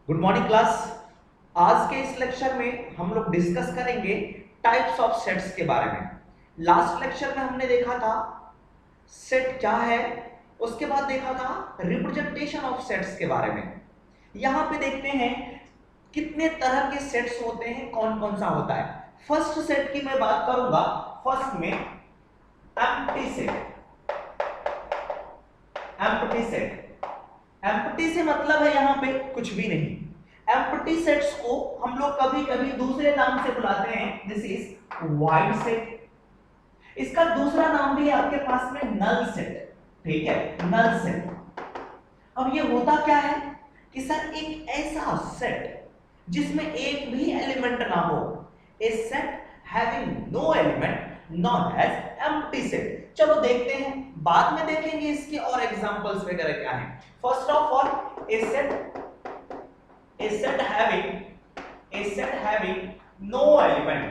Good morning class. आज के इस लेक्चर में हम लोग डिस्कस करेंगे टाइप्स ऑफ सेट्स के बारे में। लास्ट लेक्चर में हमने देखा था सेट क्या है, उसके बाद देखा था रिप्रेजेंटेशन ऑफ सेट्स के बारे में। यहां पे देखते हैं कितने तरह के सेट्स होते हैं, कौन कौन सा होता है। फर्स्ट सेट की मैं बात करूंगा। फर्स्ट में empty set. Empty set, empty से मतलब है यहां पे कुछ भी नहीं। एम्प्टी सेट्स को हम लोग कभी कभी दूसरे नाम से बुलाते हैं, दिस इज वाइड सेट। इसका दूसरा नाम भी है आपके पास में नल सेट। ठीक है, नल सेट। अब ये होता क्या है कि सर एक ऐसा सेट जिसमें एक भी एलिमेंट ना हो, a set having no element known as empty set. चलो देखते हैं, बाद में देखेंगे इसके और एग्जांपल्स वगैरह क्या हैं। First of all A set having no element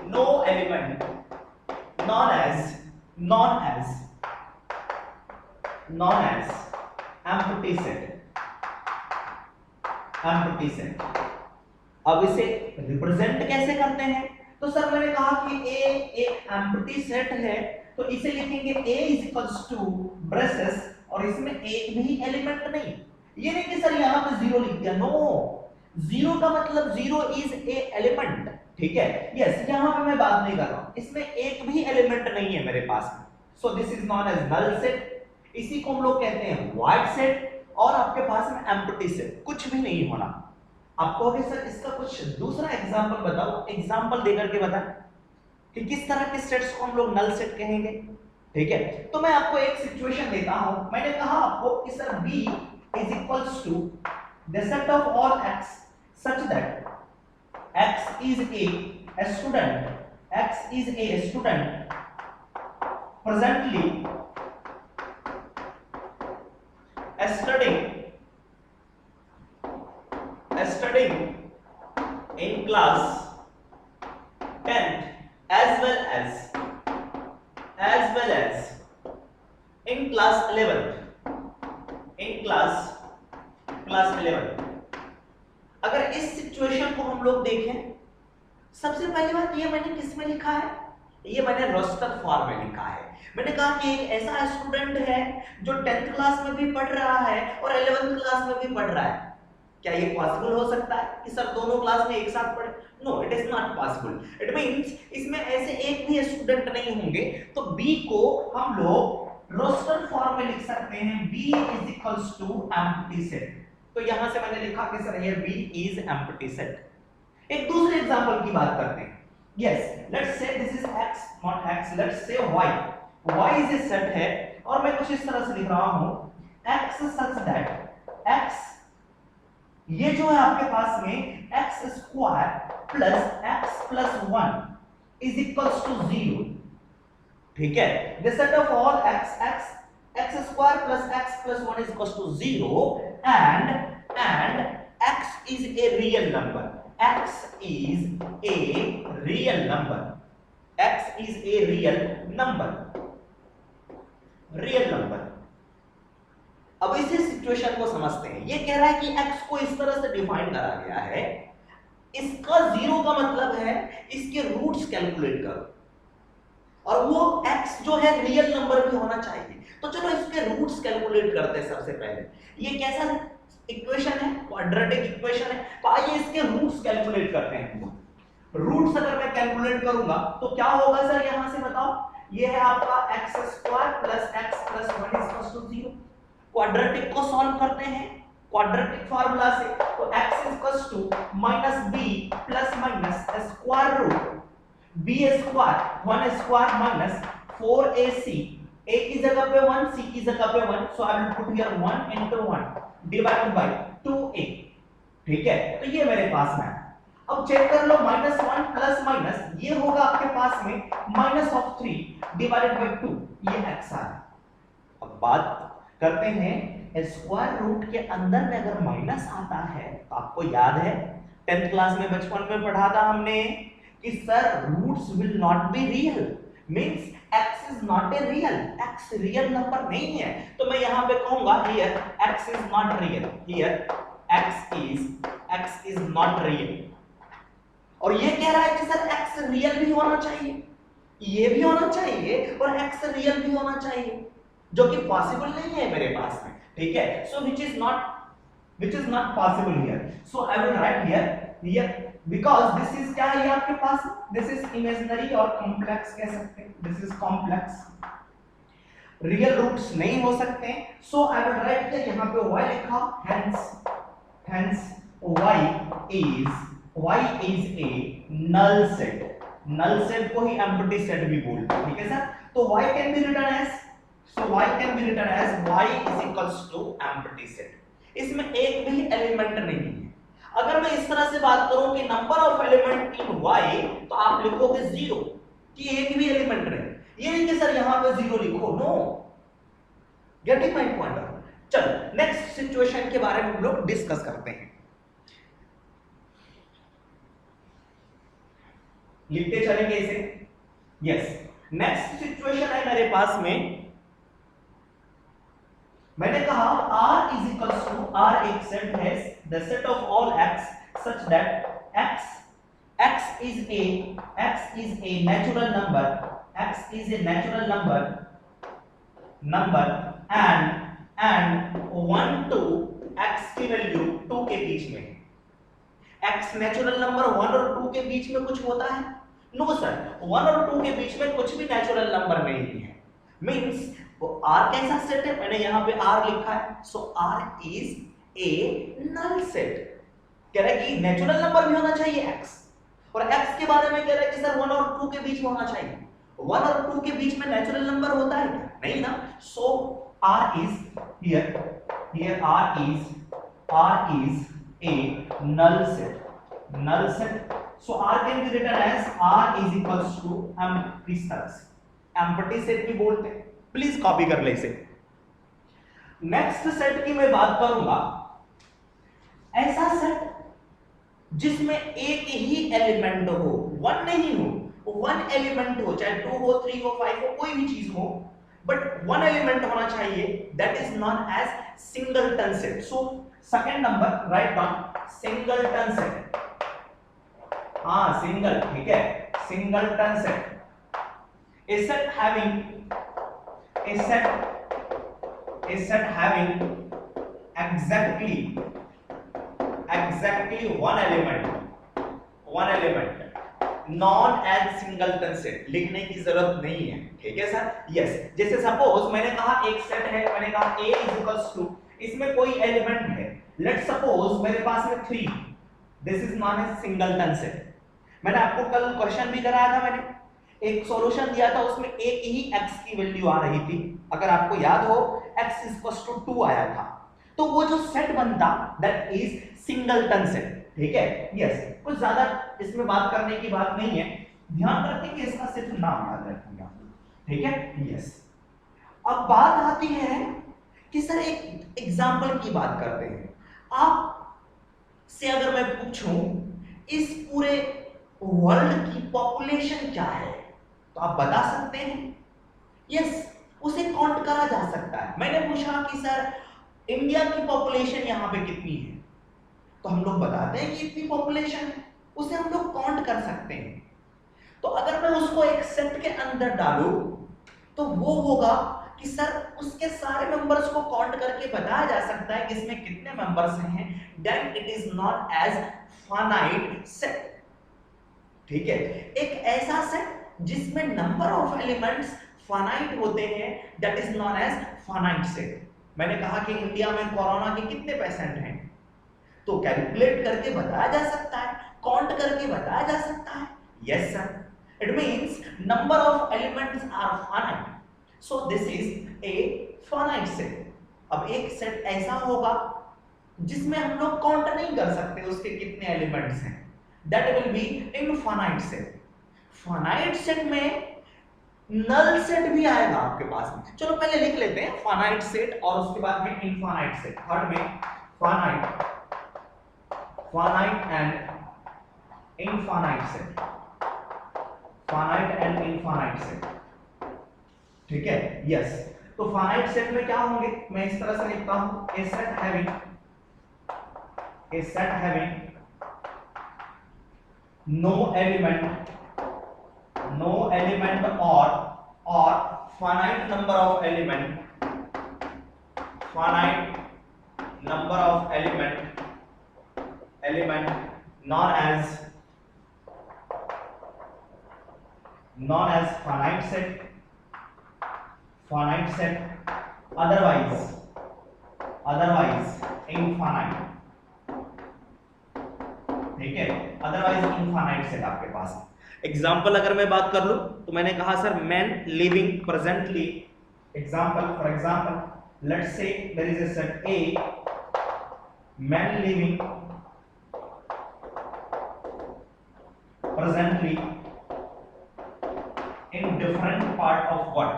known as empty set। अब इसे रिप्रेजेंट कैसे करते हैं? तो सर मैंने कहा कि A एक एम्प्टी सेट है, तो इसे लिखेंगे A is equals to braces और इसमें एक भी एलिमेंट नहीं। ये नहीं कि सर यहां पे जीरो लिख दिया, नो, जीरो का मतलब जीरो इज ए एलिमेंट। ठीक है, यस, यहां पे मैं बात नहीं कर रहा हूं, इसमें एक भी एलिमेंट नहीं है मेरे पास में। So this is known as null set. इसी को हम लोग कहते हैं वाइड सेट। और आपके पास में एम्प्टी सेट, कुछ भी नहीं होना। आप कहोगे सर इसका कुछ दूसरा एग्जांपल बताओ, एग्जांपल देकर के बता कि किस तरह के सेट्स को हम लोग नल सेट कहेंगे। ठीक है, तो मैं आपको एक सिचुएशन देता हूं। मैंने कहा आपको कि sir B is equals to the set of all x such that x is a student, presently studying in class 10th as well as in class 11th, अगर इस सिचुएशन को हम लोग देखें, सबसे पहली बात ये मैंने किस में लिखा है? ये मैंने रोस्टर फॉर्म में लिखा है। मैंने कहा कि एक ऐसा स्टूडेंट है जो 10th क्लास में भी पढ़ रहा है और 11th क्लास में भी पढ़ रहा है। क्या ये पॉसिबल हो सकता है कि सर दोनों क्लास में एक साथ पढ़े? No, it is not possible. It means इसमें ऐसे एक भी स्टूडेंट नहीं होंगे। तो बी को हम लोग रोस्टर फॉर्म में लिख सकते हैं, B is equals to empty set। तो यहां से मैंने लिखा कि सर ये B is empty set। एक दूसरे एग्जांपल की बात करते हैं। यस, लेट्स से this is x not x, let's say y is a set है और मैं कुछ इस तरह से लिख रहा हूं x such that x, ये जो है आपके पास में x square plus x plus 1 is equals to 0। ठीक है, the set of all x square plus x plus 1 is equals to 0 and x is a real number। real number। अब इसी सिचुएशन को समझते हैं। ये कह रहा है कि x को इस तरह से डिफाइन करा गया है, इसका 0 का मतलब है इसके रूट्स कैलकुलेट करो और वो x जो है रियल नंबर भी होना चाहिए। तो चलो इसके रूट्स कैलकुलेट करते हैं। सबसे पहले ये कैसा इक्वेशन है? क्वाड्रेटिक इक्वेशन है। तो आइए इसके रूट्स कैलकुलेट करते हैं। रूट्स अगर मैं कैलकुलेट करूंगा तो क्या होगा सर, यहां से बताओ। ये है आपका x square plus x plus 1 equals to 0। Quadratic को सॉल्व करते हैं क्वाड्रेटिक फार्मूला से। तो x equals to -b plus minus square root b square 1 square minus 4ac, a की जगह पे 1, c की जगह पे 1, so I will put here 1 into 1 divided by 2a। ठीक है, तो ये मेरे पास में। अब चेक कर लो, -1 प्लस माइनस ये होगा आपके पास में -3 डिवाइडेड बाय 2, ये x आ है। अब बात करते हैं स्क्वायर रूट के अंदर में अगर माइनस आता है तो आपको याद है 10th क्लास में बचपन में पढ़ा था हमने कि sir roots will not be real, means x is not a real, x real number नहीं है। तो मैं यहां पे कहूंगा here x is not real, here x is is not real. और ये कह रहा है कि सर x रियल भी होना चाहिए, ये भी होना चाहिए और x रियल भी होना चाहिए, जो कि पॉसिबल नहीं है मेरे पास में, ठीक है। सो which is not possible here, so I will write here because this is क्या है आपके पास, this is imaginary और complex कह सकते हैं, this is complex, real roots नहीं हो सकते, so I will write here, यहाँ पे y लिखा, hence y is a null set, null set को ही empty set भी बोलते हैं, ठीक है सर। तो y can be written as y is equals to empty set, इसमें एक भी एलिमेंट नहीं है। अगर मैं इस तरह से बात करूं कि number of element in y, तो आप लिखोगे 0, कि एक भी एलिमेंट नहीं, ये नहीं कि सर यहां पे 0 लिखो, नो, गेटिंग माय पॉइंट। चलो नेक्स्ट सिचुएशन के बारे में हम लोग डिस्कस करते हैं, लिखते चलेंगे इसे। यस, नेक्स्ट सिचुएशन है मेरे पास में, मैंने कहा R is equals to R एक सेट है, the set of all x such that x is a natural number, and 1 to x की वैल्यू 2 के बीच में, x नेचुरल नंबर 1 और 2 के बीच में कुछ होता है? नो सर, 1 और 2 के बीच में कुछ भी नेचुरल नंबर नहीं है, मींस वो R कैसा सेट है, मैंने यहां पे R लिखा है, so R is a null set. कह रहा है कि नेचुरल नंबर भी होना चाहिए x, और x के बारे में कह रहा है कि सर 1 और 2 के बीच में होना चाहिए। 1 और 2 के बीच में नेचुरल नंबर होता है क्या? नहीं ना। सो R is here R is a null set, so R can be written as R is equals to empty set भी बोलते हैं, प्लीज कॉपी कर ले इसे। नेक्स्ट सेट की मैं बात करूंगा, ऐसा सेट जिसमें एक ही एलिमेंट हो, 1 नहीं हो, 1 एलिमेंट हो, चाहे 2 हो, 3 हो, 5 हो, कोई भी चीज हो, बट 1 एलिमेंट होना चाहिए, that is known as singleton set. So second number write down singleton set, हाँ सिंगल, ठीक है, singleton set, a set having exactly one element known as singleton set, लिखने की जरूरत नहीं है, ठीक है सर। यस, जैसे सपोज मैंने कहा एक सेट है, मैंने कहा A इज इक्वल्स टू, इसमें कोई एलिमेंट है, लेट्स सपोज मेरे पास में 3, this is known as singleton set. मैंने आपको कल क्वेश्चन भी कराया था, मैंने एक सॉल्यूशन दिया था, उसमें एक ही x की वैल्यू आ रही थी, अगर आपको याद हो x इक्वल्स टू 2 आया था, तो वो जो सेट बनता दैट इज सिंगलटन सेट, ठीक है। यस, कुछ ज्यादा इसमें बात करने की बात नहीं है, ध्यान रखें कि इसका सिर्फ नाम याद रखिएगा, ठीक है। यस, अब बात आती है कि सर एक एग्जांपल की बात करते हैं, आप से अगर मैं पूछूं इस पूरे वर्ल्ड की पॉपुलेशन क्या है, तो आप बता सकते हैं? यस, उसे काउंट करा जा सकता है। मैंने पूछा कि सर इंडिया की पॉपुलेशन यहाँ पे कितनी है, तो हम लोग बताते हैं कि इतनी पॉपुलेशन है, उसे हम लोग काउंट कर सकते हैं। तो अगर मैं उसको एक सेट के अंदर डालूं, तो वो होगा कि सर उसके सारे मेंबर्स को काउंट करके बताया जा सकता है कि इसमें कितने मेंबर्स हैं, then it is not as finite set, ठीक है। एक ऐसा सेट जिसमें नंबर ऑफ एलिमेंट्स फाइनाइट होते हैं, that is known as finite set. मैंने कहा कि इंडिया में कोरोना के कितने पेशेंट हैं, तो कैलकुलेट करके बताया जा सकता है, काउंट करके बताया जा सकता है। Yes sir, it means number of elements are finite, so this is a finite set. अब एक सेट ऐसा होगा जिसमें हम लोग काउंट नहीं कर सकते उसके कितने एलिमेंट्स हैं, that will be infinite set. Finite set में नल सेट भी आएगा आपके पास में। चलो पहले लिख लेते हैं फाइनाइट सेट और उसके बाद में इनफाइनाइट सेट। थर्ड में finite and infinite set, finite and infinite set, ठीक है। यस, तो फाइनाइट सेट में क्या होंगे, मैं इस तरह से लिखता हूं, a set having no element or finite number of element known as finite set otherwise infinite, ठीक है, अदरवाइज इनफाइनाइट सेट आपके पास है। एग्जाम्पल अगर मैं बात कर लूं तो मैंने कहा sir man living presently, example for example let's say there is a set A, man living presently in different part of world,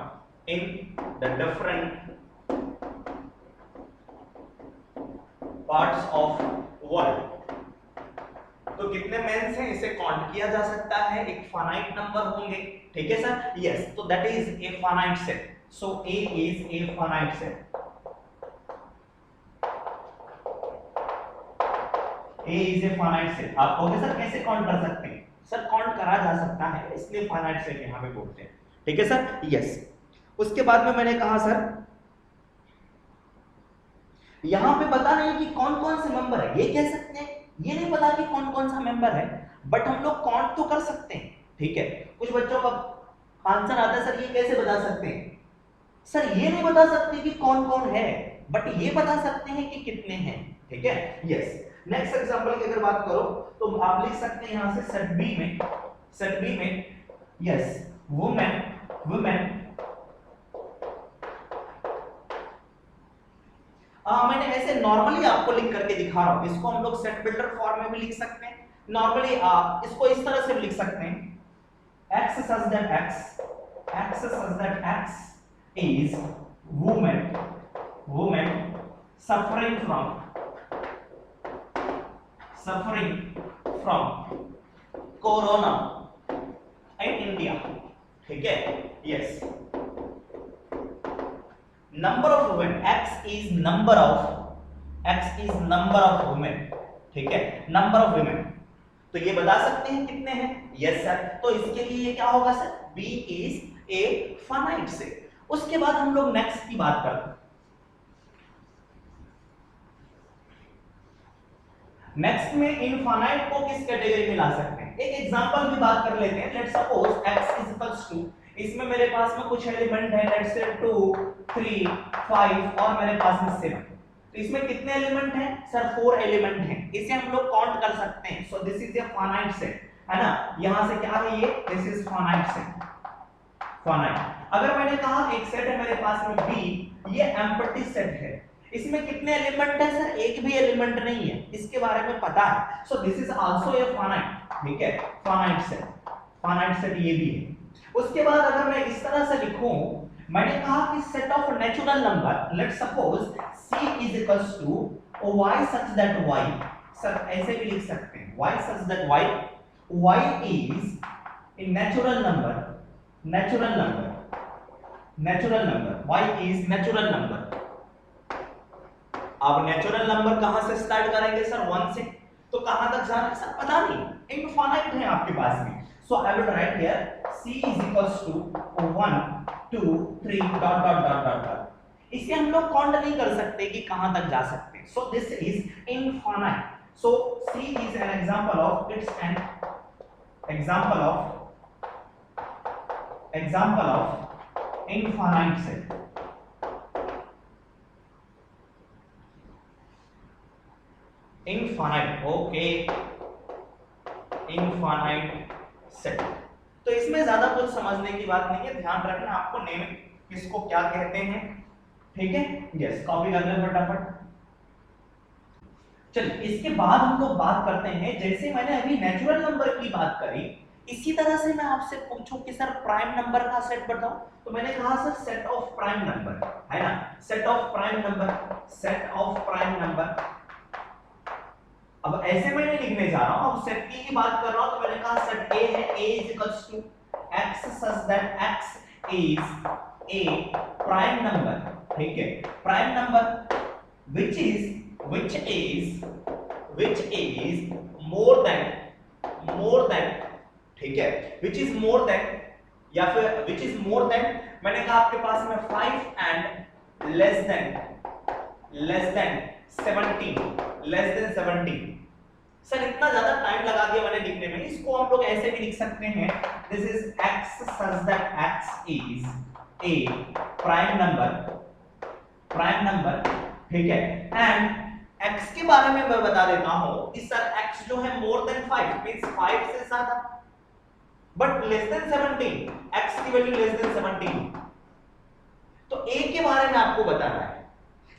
in the different parts of world. तो कितने मेंस हैं इसे काउंट किया जा सकता है, एक फाइनाइट नंबर होंगे, ठीक है सर, यस, तो that is a finite set, so A is a finite set, A is a finite set. आप कहोगे सर कैसे काउंट कर सकते हैं, सर काउंट करा जा सकता है इसलिए फाइनाइट सेट यहां पे बोलते हैं, ठीक है सर, यस। उसके बाद में मैंने कहा सर यहां पे पता नहीं कि कौन कौन से मेंबर है, ये कह सकते हैं ये नहीं पता कि कौन कौन सा मेंबर है, बट हम लोग काउंट तो कर सकते हैं, ठीक है। कुछ बच्चों का आंसर आता है सर ये कैसे बता सकते हैं, सर ये नहीं बता सकते कि कौन कौन है, बट ये बता सकते हैं कि कितने हैं, ठीक है, यस। नेक्स्ट एग्जांपल की अगर बात करो तो आप लिख सकते हैं यहां से सेट बी में यस वुमेन मैंने ऐसे नॉर्मली आपको लिख करके दिखा रहा हूं, इसको हम लोग सेट बिल्डर फॉर्म में भी लिख सकते हैं, नॉर्मली इसको इस तरह से भी लिख सकते हैं, x such that x is woman suffering from corona in India, ठीक है, yes. Number of women, x is number of women, ठीक है, नंबर ऑफ वुमेन, तो ये बता सकते हैं कितने हैं, यस सर, तो इसके लिए ये क्या होगा sir, B is a finite set। उसके बाद हम लोग नेक्स्ट की बात करते हैं, नेक्स्ट में इनफाइनाइट को किस कैटेगरी में ला सकते हैं, एक एग्जांपल भी बात कर लेते हैं। Let's suppose x is equals to, इसमें मेरे पास में कुछ एलिमेंट है, लेट्स से 2 3 5 और मेरे पास में 7, तो इसमें कितने एलिमेंट हैं सर, 4 एलिमेंट हैं, इसे हम लोग काउंट कर सकते हैं, सो this is a finite set, है ना, यहां से क्या है ये, this is finite set, finite. अगर मैंने कहा एक सेट है मेरे पास में B, ये एम्प्टी सेट है, इसमें कितने एलिमेंट है सर, एक भी एलिमेंट नहीं है, इसके बारे में पता है, so this is also a finite, ठीक है, फाइनाइट सेट ये भी है। उसके बाद अगर मैं इस तरह से लिखूं, मैंने कहा कि set of natural number, let's suppose C is equals to y such that y, sir ऐसे भी लिख सकते हैं, y such that y is a natural number, y is natural number। अब नेचुरल नंबर कहां से स्टार्ट करेंगे सर, 1 से, तो कहां तक जाना है सर पता नहीं, इनफाइनाइट है आपके पास में, so I will write here C is equals to 1 2 3 dot dot dot dot dot। इसे हम लोग काउंट नहीं कर सकते कि कहां तक जा सकते हैं, so this is infinite, so C is an example of, it's an example of infinite set, infinite, okay, infinite set. तो इसमें ज्यादा कुछ समझने की बात नहीं है, ध्यान रखना आपको नेम किसको क्या कहते हैं, ठीक है, यस, कॉपी कर लें फटाफट। चलिए इसके बाद हम लोग बात करते हैं, जैसे मैंने अभी नेचुरल नंबर की बात करी, इसी तरह से मैं आपसे पूछूं कि सर प्राइम नंबर का सेट बताओ, तो मैंने कहा sir set of prime number, है ना, सेट ऑफ प्राइम नंबर। अब ऐसे मैं नहीं लिखने जा रहा हूं, अब सेट की ही बात कर रहा हूं, तो मैंने कहा सेट A है, A is equals to x such that x is a prime number, ठीक है, prime number which is more than more than, ठीक है, विच इज मोर देन, या फिर विच इज मोर देन, मैंने कहा आपके पास में 5 and less than 17, less than 17। Sir इतना ज्यादा टाइम लगा दिया मैंने लिखने में, इसको हम लोग ऐसे भी लिख सकते हैं, this is x such that x is a prime number, ठीक है, एंड x के बारे में मैं बता देता हूं कि सर x जो है मोर देन 5 मींस 5 से ज्यादा, बट लेस देन 17, x की वैल्यू लेस देन 17। तो a के बारे में आपको बताना है,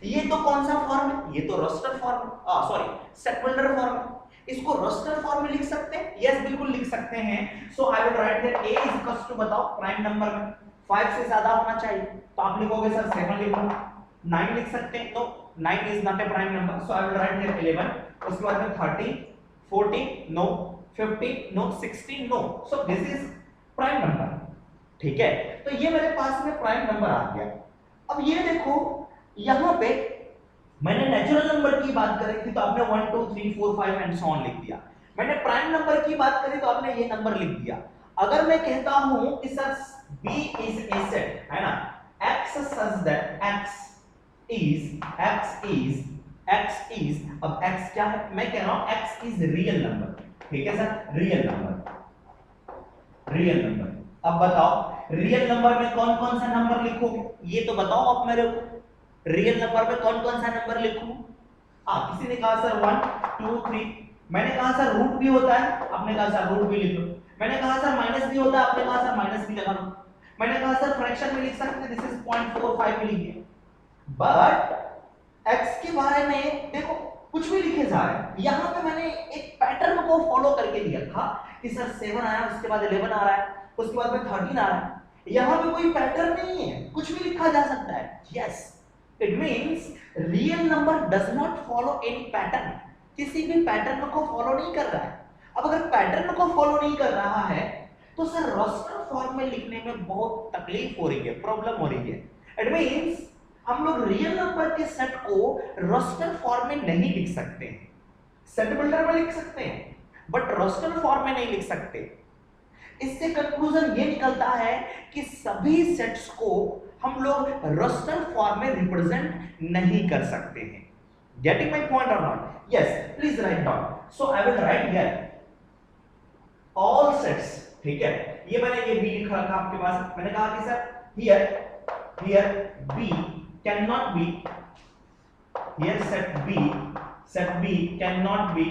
ये तो कौन सा फॉर्म है, ये तो रस्टर फॉर्म है, सॉरी सेटबिल्डर फॉर्म है, इसको रस्टर फॉर्म में लिख सकते हैं, यस बिल्कुल लिख सकते हैं। So I will write that a is equals to, बताओ प्राइम नंबर में 5 से ज्यादा होना चाहिए, तो आप लिखोगे सर 7 लिखो, 9 लिख सकते हैं, तो 9 is not a prime number, so I will write that 11, उसके बाद में 30, 40 no, 50 no, 16 no, so this is prime number, ठीक है। तो ये मेरे पास में प्राइम नंबर आ गया। अब ये देखो यहां पे मैंने नेचुरल नंबर की बात करी थी तो आपने 1 2 3 4 5 एंड सो ऑन लिख दिया, मैंने प्राइम नंबर की बात करी तो आपने ये नंबर लिख दिया। अगर मैं कहता हूं कि sir b is a set, है ना, x such that x is, अब x क्या है, मैं कह रहा हूं x इज रियल नंबर, ठीक है सर, रियल नंबर। अब बताओ रियल नंबर में कौन कौन सा नंबर लिखोगे, ये तो बताओ आप मेरे को, रियल नंबर में कौन कौन सा नंबर लिखूं? किसी ने कहा सर 1 2 3, मैंने कहा सर रूट भी होता है, आपने कहा सर रूट भी लिख लो, मैंने कहा सर माइनस भी होता है, आपने कहा सर माइनस भी लगा लो, मैंने कहा सर फ्रैक्शन में लिख सकते हैं, दिस इज 0.45 भी लिखिए। बट x के बारे में देखो कुछ भी लिखे जा रहे हैं, यहां पे मैंने एक पैटर्न को फॉलो करके दिया था कि सर 7 आया, उसके बाद 11 आ रहा है, उसके बाद में 13 आ रहा है, यहां पे कोई पैटर्न नहीं है, कुछ भी लिखा जा सकता है। Yes, it means real number does not follow any pattern, किसी भी पैटर्न को फॉलो नहीं कर रहा है। अब अगर पैटर्न को फॉलो नहीं कर रहा है तो सर रस्टर फॉर्म में लिखने में बहुत तकलीफ हो रही है, प्रॉब्लम हो रही है। इट मींस हम लोग रियल नंबर के सेट को रस्टर फॉर्म में नहीं लिख सकते हैं, सेट बिल्डर में लिख सकते हैं बट रस्टर फॉर्म में नहीं लिख सकते। इससे कंक्लूजन ये निकलता है कि सभी सेट्स को हम लोग रस्टर फॉर्म में रिप्रेजेंट नहीं कर सकते हैं। गेटिंग माय पॉइंट और not? Yes, please write down. So I will write here all sets, ठीक है, ये मैंने ये बी लिख रखा आपके पास, मैंने कहा कि sir here B cannot be, here set B cannot be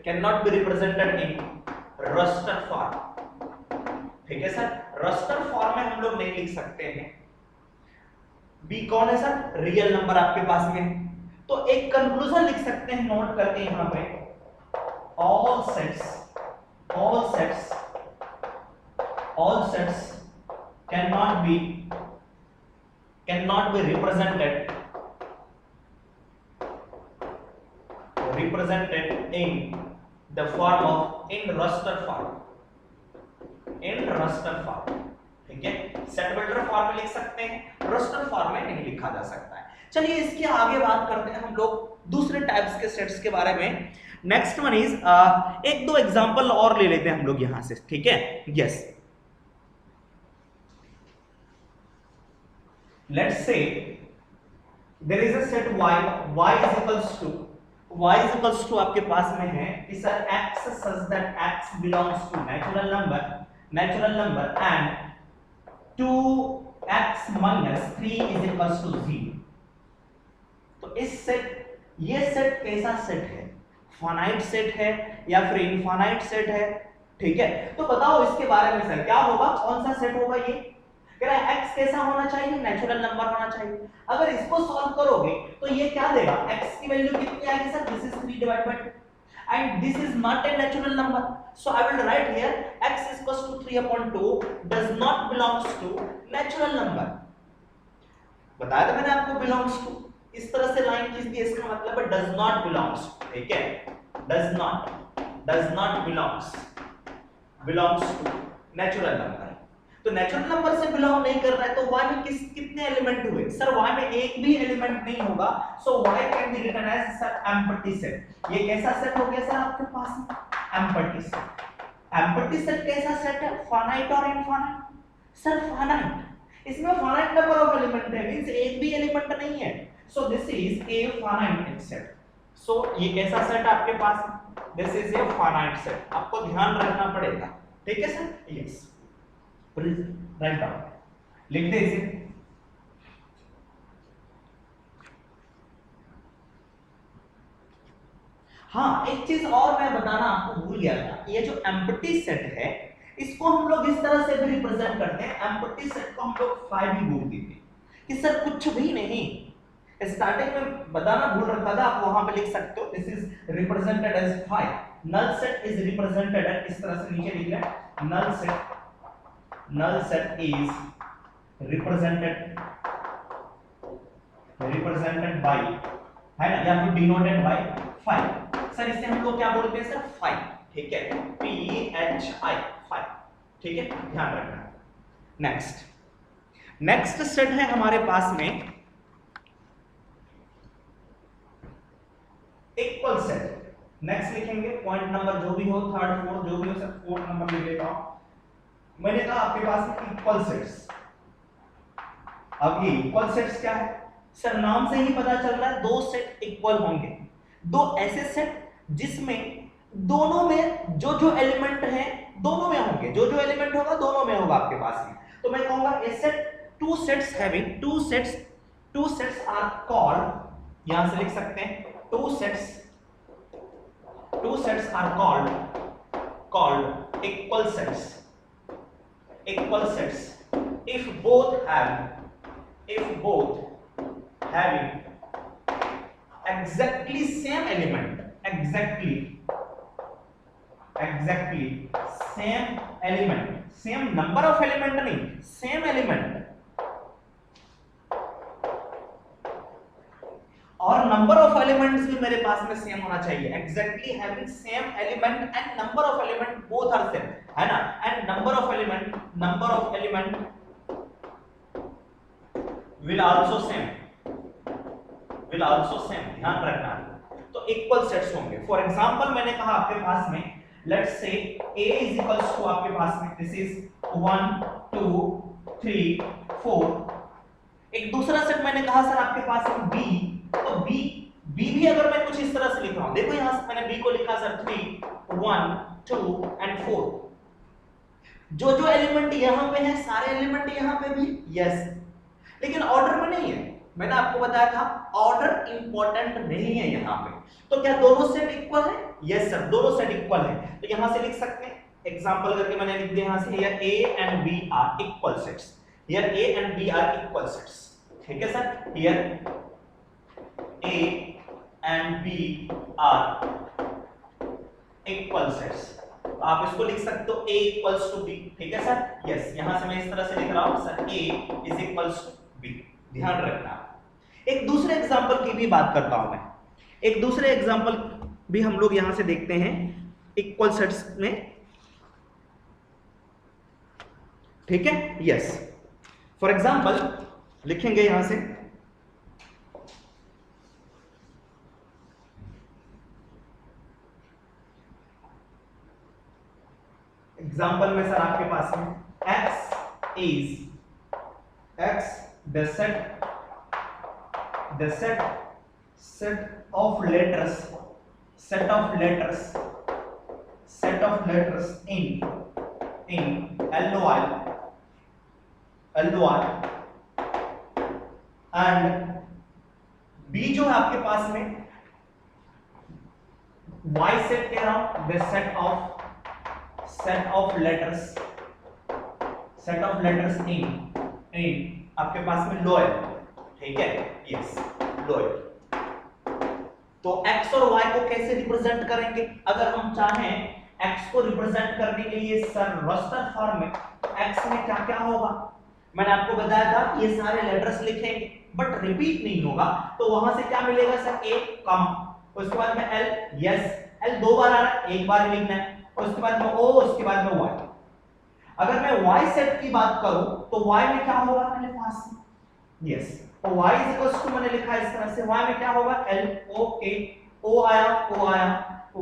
cannot be represented in raster form, ठीक है सर, raster form में हम लोग नहीं लिख सकते हैं। b कौन है सर, रियल नंबर आपके पास में, तो एक कंक्लूजन लिख सकते हैं नोट करके यहां पे, all sets cannot be represented in the form of in raster form, ठीक है, सेट बिल्डर फॉर्म में लिख सकते हैं, रस्टर फॉर्म में नहीं लिखा जा सकता है। चलिए इसके आगे बात करते हैं हम लोग दूसरे टाइप्स के सेट्स के बारे में। नेक्स्ट वन इज एक दो एग्जांपल और ले लेते हैं हम लोग यहां से, ठीक है। Yes, let's say there is a set y is equals to आपके पास में है कि sir x such that x belongs to natural number and 2x minus 3 is equals to 0। तो इस सेट, ये सेट कैसा सेट है, फाइनाइट सेट है या फिर इनफाइनाइट सेट है, ठीक है। तो बताओ इसके बारे में सर क्या होगा, कौन सा सेट होगा ये, कह रहा है x कैसा होना चाहिए, नेचुरल नंबर होना चाहिए। अगर इसको सॉल्व करोगे तो ये क्या देगा, x की वैल्यू कितनी आएगी sir, this is 3 divide by 2 and this is not a natural number, so I will write here x is equals to 3/2 does not belongs to natural number। बताया था मैंने आपको belongs to, इस तरह से लाइन खींच दी, इसका मतलब है does not belongs, ठीक है, does not belongs to natural number। तो तो नेचुरल नंबर से बिलोंग नहीं कर रहा है तो y में कितने एलिमेंट हुए? सर y में एक भी एलिमेंट नहीं होगा, so y can be written as sir empty set. ये कैसा सेट हो गया सर आपके पास में? Empty set. एम्प्टी सेट कैसा सेट है? फाइनाइट और इनफाइनाइट? सर फाइनाइट, इसमें फाइनाइट नंबर ऑफ एलिमेंट है, मींस एक भी एलिमेंट नहीं है, so this is a finite set. So ये कैसा सेट आपके पास? This is a finite set, आपको ध्यान रखना पड़ेगा, ठीक है सर? यस, राइट डाउन, लिख दे इसे। हाँ, एक चीज और मैं बताना आपको भूल गया था, ये जो एम्प्टी सेट है इसको हम लोग इस तरह से भी रिप्रेजेंट करते हैं, एम्प्टी सेट को हम लोग 5 भी बोलते थे कि सर कुछ भी नहीं। स्टार्टिंग में बताना भूल रखा था, आप वहां पे लिख सकते हो, this is represented as 5। Null set is represented as, इस तरह से नीचे लिख ले, null set is represented by, है ना, या फिर डिनोटेड बाय 5। सर इसे हम लोग क्या बोलते हैं सर? 5, ठीक है, PHI 5, ठीक है, ध्यान रखना। नेक्स्ट सेट है हमारे पास में इक्वल सेट। नेक्स्ट लिखेंगे पॉइंट नंबर जो भी हो, थर्ड फोर्थ जो भी हो, सर फोर्थ नंबर लिख लेता हूं। मैंने कहा आपके पास में इक्वल सेट्स। अब ये इक्वल सेट्स क्या है? सर नाम से ही पता चल रहा है दो सेट इक्वल होंगे, दो ऐसे सेट जिसमें दोनों में जो जो एलिमेंट है दोनों में होंगे, जो जो एलिमेंट होगा दोनों में होगा आपके पास में। तो मैं कहूंगा a set, two sets having two sets are called, यहां से लिख सकते हैं two sets are called equal sets if both having exactly same element, same number of element नहीं, same element, और नंबर ऑफ एलिमेंट्स भी मेरे पास में सेम होना चाहिए। Exactly having same element and number of element both are same, है ना, and number of element will also same, ध्यान रखना। तो इक्वल सेट्स होंगे। फॉर एग्जांपल मैंने कहा आपके पास में, let's say a is equals to आपके पास में दिस इज 1 2 3 4। एक दूसरा सेट मैंने कहा सर आपके पास में b, तो b भी अगर मैं कुछ इस तरह से लिख रहा हूं, देखो यहां से मैंने b को लिखा सर 3 1 2 एंड 4। जो जो एलिमेंट यहां पे है सारे एलिमेंट यहां पे भी, यस, लेकिन ऑर्डर में नहीं है। मैंने आपको बताया था ऑर्डर इंपॉर्टेंट नहीं है यहां पे। तो क्या दोनों सेट इक्वल है? यस सर, दोनों सेट इक्वल है। तो यहां से लिख सकते हैं, एग्जांपल करके मैंने लिख दिया यहां से, here a and b are equal sets, here a and b are equal sets, ठीक है sir, here a and b are equal sets। तो आप इसको लिख सकते हो a equals to b, ठीक है सर, यस। यहां से मैं इस तरह से लिख रहा हूं sir a is equals to b, ध्यान रखना। एक दूसरे एग्जांपल की भी बात करता हूं मैं, एक दूसरे एग्जांपल भी हम लोग यहां से देखते हैं इक्वल सेट्स में, ठीक है, यस। फॉर एग्जांपल लिखेंगे यहां से एग्जाम्पल में सर आपके पास में x is the set of letters in LOI and b जो है आपके पास में y set कह रहा हूं, the set of letters in आपके पास में लोअर, ठीक है, यस, लोअर। तो x और y को कैसे रिप्रेजेंट करेंगे? अगर हम चाहें x को रिप्रेजेंट करने के लिए सर रोस्टर फॉर्म में, तो x में क्या क्या होगा? मैंने आपको बताया था ये सारे लेटर्स लिखेंगे बट रिपीट नहीं होगा, तो वहां से क्या मिलेगा सर? a कम, उसके बाद में l, यस, l 2 बार आ रहा है, एक बार लिखना है, उसके बाद में o, उसके बाद में y। अगर मैं y सेट की बात करूं तो y में क्या होगा मेरे पास, यस, तो y इज इक्वल टू मैंने लिखा इस तरह से, y में क्या होगा l o a, o आया o आया,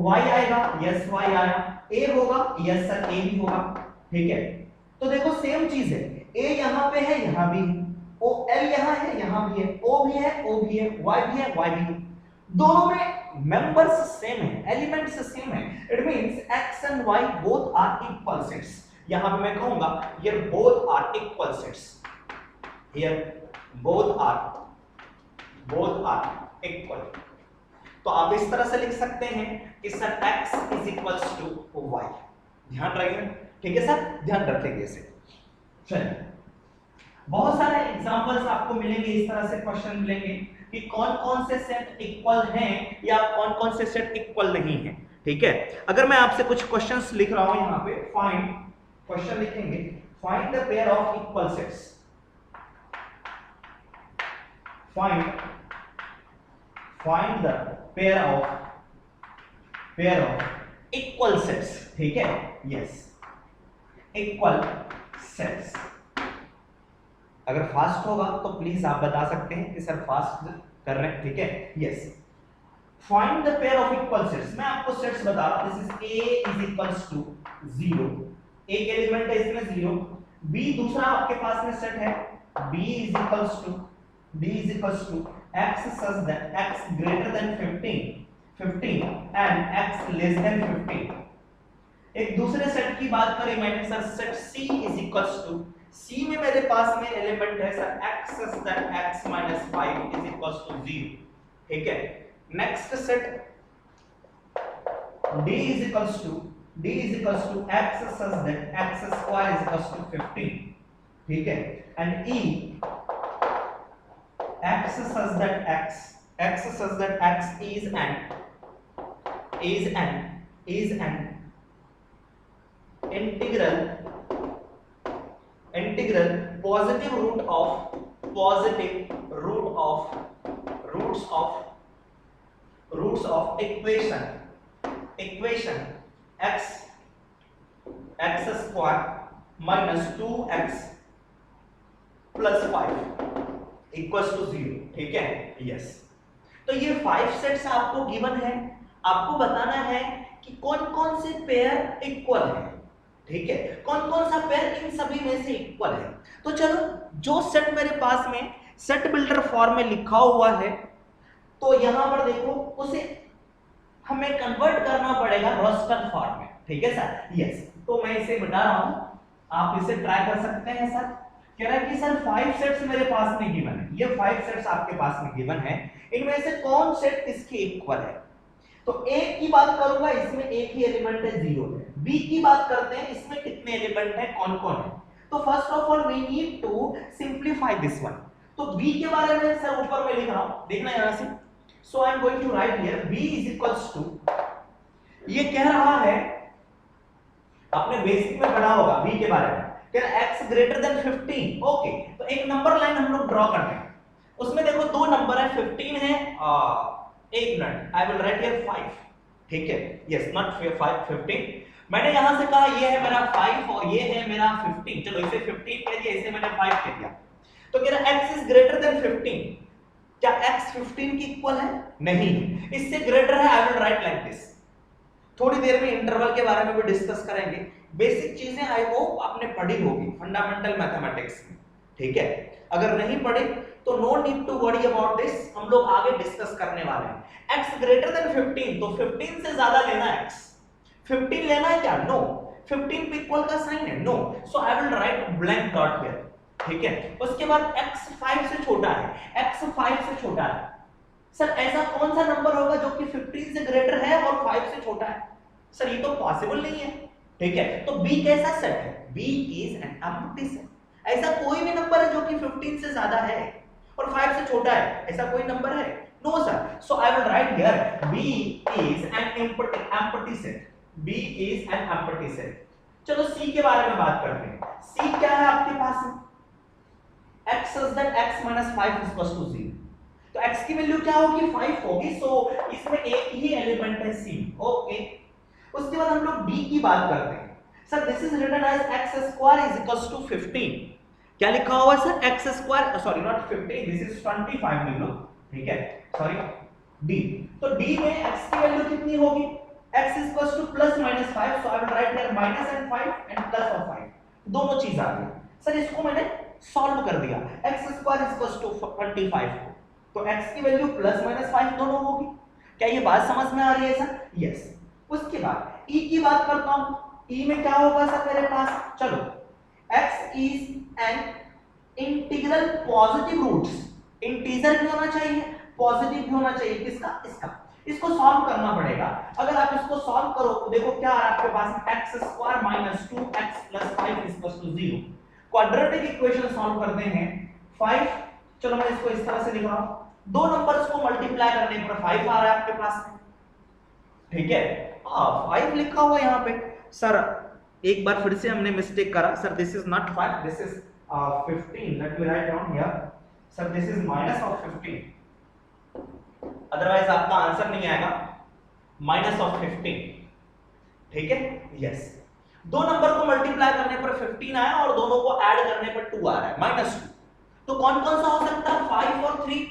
y आएगा यस y आया, a होगा यस सर a भी होगा, ठीक है। तो देखो सेम चीज है, a यहां पे है यहां भी है, o l यहां है यहां भी है, o भी है o भी है, y भी है y भी है, दोनों में मेंबर्स सेम है, एलिमेंट्स सेम है, it means x and y both are equal sets. यहां पे मैं कहूंगा ये both are equal sets, here both are equal. तो आप इस तरह से लिख सकते हैं कि sir x is equals to y, ध्यान रखिए, ठीक है सर, ध्यान रखेंगे इसे। चलिए बहुत सारे एग्जांपल्स आपको मिलेंगे, इस तरह से क्वेश्चन मिलेंगे कि कौन कौन से सेट इक्वल हैं या कौन कौन से सेट इक्वल नहीं है, ठीक है। अगर मैं आपसे कुछ क्वेश्चंस लिख रहा हूं यहां पे, फाइंड, क्वेश्चन लिखेंगे find the pair of equal sets, find the pair of equal sets, ठीक है, यस, इक्वल सेट्स। अगर फास्ट होगा तो प्लीज आप बता सकते हैं कि सर फास्ट कर रहे हैं, ठीक है, yes. Find the pair of equal sets, मैं आपको सेट्स बता रहा हूं, this is a is equals to 0, एक एलिमेंट है इसमें 0, b दूसरा आपके पास में सेट है, b is equals to x such that x greater than 15 and x less than 15। एक दूसरे सेट की बात करें मैंने sir, set c is equals to, c में मेरे पास में एलिमेंट है sir x such that x minus 5 is equals to 0, ठीक है। Next set d is equals to x such that x square is equals to 15, ठीक है, and e x such that x is an integral positive roots of equation x square minus 2x plus 5 equals to 0, ठीक है, yes. तो ये 5 sets आपको given है, आपको बताना है कि कौन कौन से पेयर इक्वल है, ठीक है, कौन कौन सा पेयर इन सभी में से इक्वल है। तो चलो जो सेट मेरे पास में सेट बिल्डर फॉर्म में लिखा हुआ है, तो यहां पर देखो उसे हमें कन्वर्ट करना पड़ेगा रोस्टर फॉर्म में, ठीक है सर, यस। तो मैं इसे बता रहा हूं, आप इसे ट्राई कर सकते हैं सर। कह रहा है कि सर 5 सेट्स मेरे पास में गिवन है, ये 5 सेट्स आपके पास में गिवन है, इनमें से कौन सेट इसके इक्वल है। तो a की बात करूंगा, इसमें एक ही एलिमेंट है 0 है, b की बात करते हैं, इसमें कितने एलिमेंट है, कौन कौन है। तो first of all we need to simplify this one. तो b के बारे में सर ऊपर में लिख रहा हूं, देखना यहां से, so I am going to write here b is equals to, ये कह रहा है, आपने बेसिक में पढ़ा होगा b के बारे में, x ग्रेटर देन 15, ओके। तो एक नंबर लाइन हम लोग ड्रॉ करते हैं, उसमें देखो दो नंबर है, 15 है, एक minute, I will write here 5, ठीक है, यस, नॉट 5 15। मैंने यहां से कहा ये है मेरा 5 और ये है मेरा 15, चलो इसे 15 कह दिया, इसे मैंने 5 कह दिया। तो कह रहा x इज ग्रेटर देन 15, क्या x 15 की इक्वल है, नहीं, इससे ग्रेटर है, आई विल राइट लाइक दिस। थोड़ी देर में इंटरवल के बारे में भी डिस्कस करेंगे, बेसिक चीजें आई होप आपने पढ़ी होगी फंडामेंटल मैथमेटिक्स में, ठीक है। अगर नहीं पढ़े तो no need to worry about this, हम लोग आगे डिस्कस करने वाले हैं। x ग्रेटर देन 15, तो 15 से ज्यादा लेना है, x 15 लेना है क्या, नो, 15 पे इक्वल का साइन है, no, so I will write blank dot here, ठीक है। उसके बाद x 5 से छोटा है, x 5 से छोटा है, सर ऐसा कौन सा नंबर होगा जो कि 15 से ग्रेटर है और 5 से छोटा है, सर ये तो पॉसिबल नहीं है, ठीक है। तो b कैसा सेट है, b is an empty set, ऐसा कोई भी नंबर है जो कि 15 से ज्यादा है और 5 से छोटा है, ऐसा कोई नंबर है, no sir, so I will write here b is an empty set, b is an empty set. चलो c के बारे में बात करते हैं, c क्या है आपके पास, x such that x minus 5 is equals to 0, तो x की वैल्यू क्या होगी, 5 होगी, सो इसमें एक ही एलिमेंट है c, ओके। उसके बाद हम लोग b की बात करते हैं, sir this is written as x square is equals to 15। क्या लिखा हुआ है sir? X square, sorry not 15, this is 25 लिख लो, ठीक है, सॉरी d। तो d में x की वैल्यू कितनी होगी? x is equals to plus minus 5, so I will write here minus and 5 and plus of 5, दोनों चीज आ गई। सर इसको मैंने सॉल्व कर दिया, x square is equals to 25 को, तो x की वैल्यू प्लस माइनस 5 दोनों होगी। क्या ये बात समझ में आ रही है सर? यस। उसके बाद e की बात करता हूं, e में क्या होगा सर मेरे पास? चलो, x is an integral positive roots, integer भी होना चाहिए, पॉजिटिव भी होना चाहिए, किसका? इसका। इसको सॉल्व करना पड़ेगा। अगर आप इसको सॉल्व करो तो देखो क्या आ रहा है आपके पास, x square minus 2x plus 5 is equal to 0। Quadratic equation solve करते हैं 5, चलो मैं इसको इस तरह से लिख रहा हूं, दो नंबर्स को मल्टीप्लाई करने पर 5 आ रहा है आपके पास में, ठीक है। 5 लिखा हुआ यहां पे। सर एक बार फिर से हमने मिस्टेक करा, sir this is not 5, this is 15, let me write down here, sir this is minus of 15, otherwise आपका आंसर नहीं आएगा, माइनस ऑफ 15, ठीक है। यस, दो नंबर को मल्टीप्लाई करने पर 15 आया और दोनों को ऐड करने पर 2 आ रहा है, माइनस 2। तो कौन कौन सा हो सकता है? 5 और 3।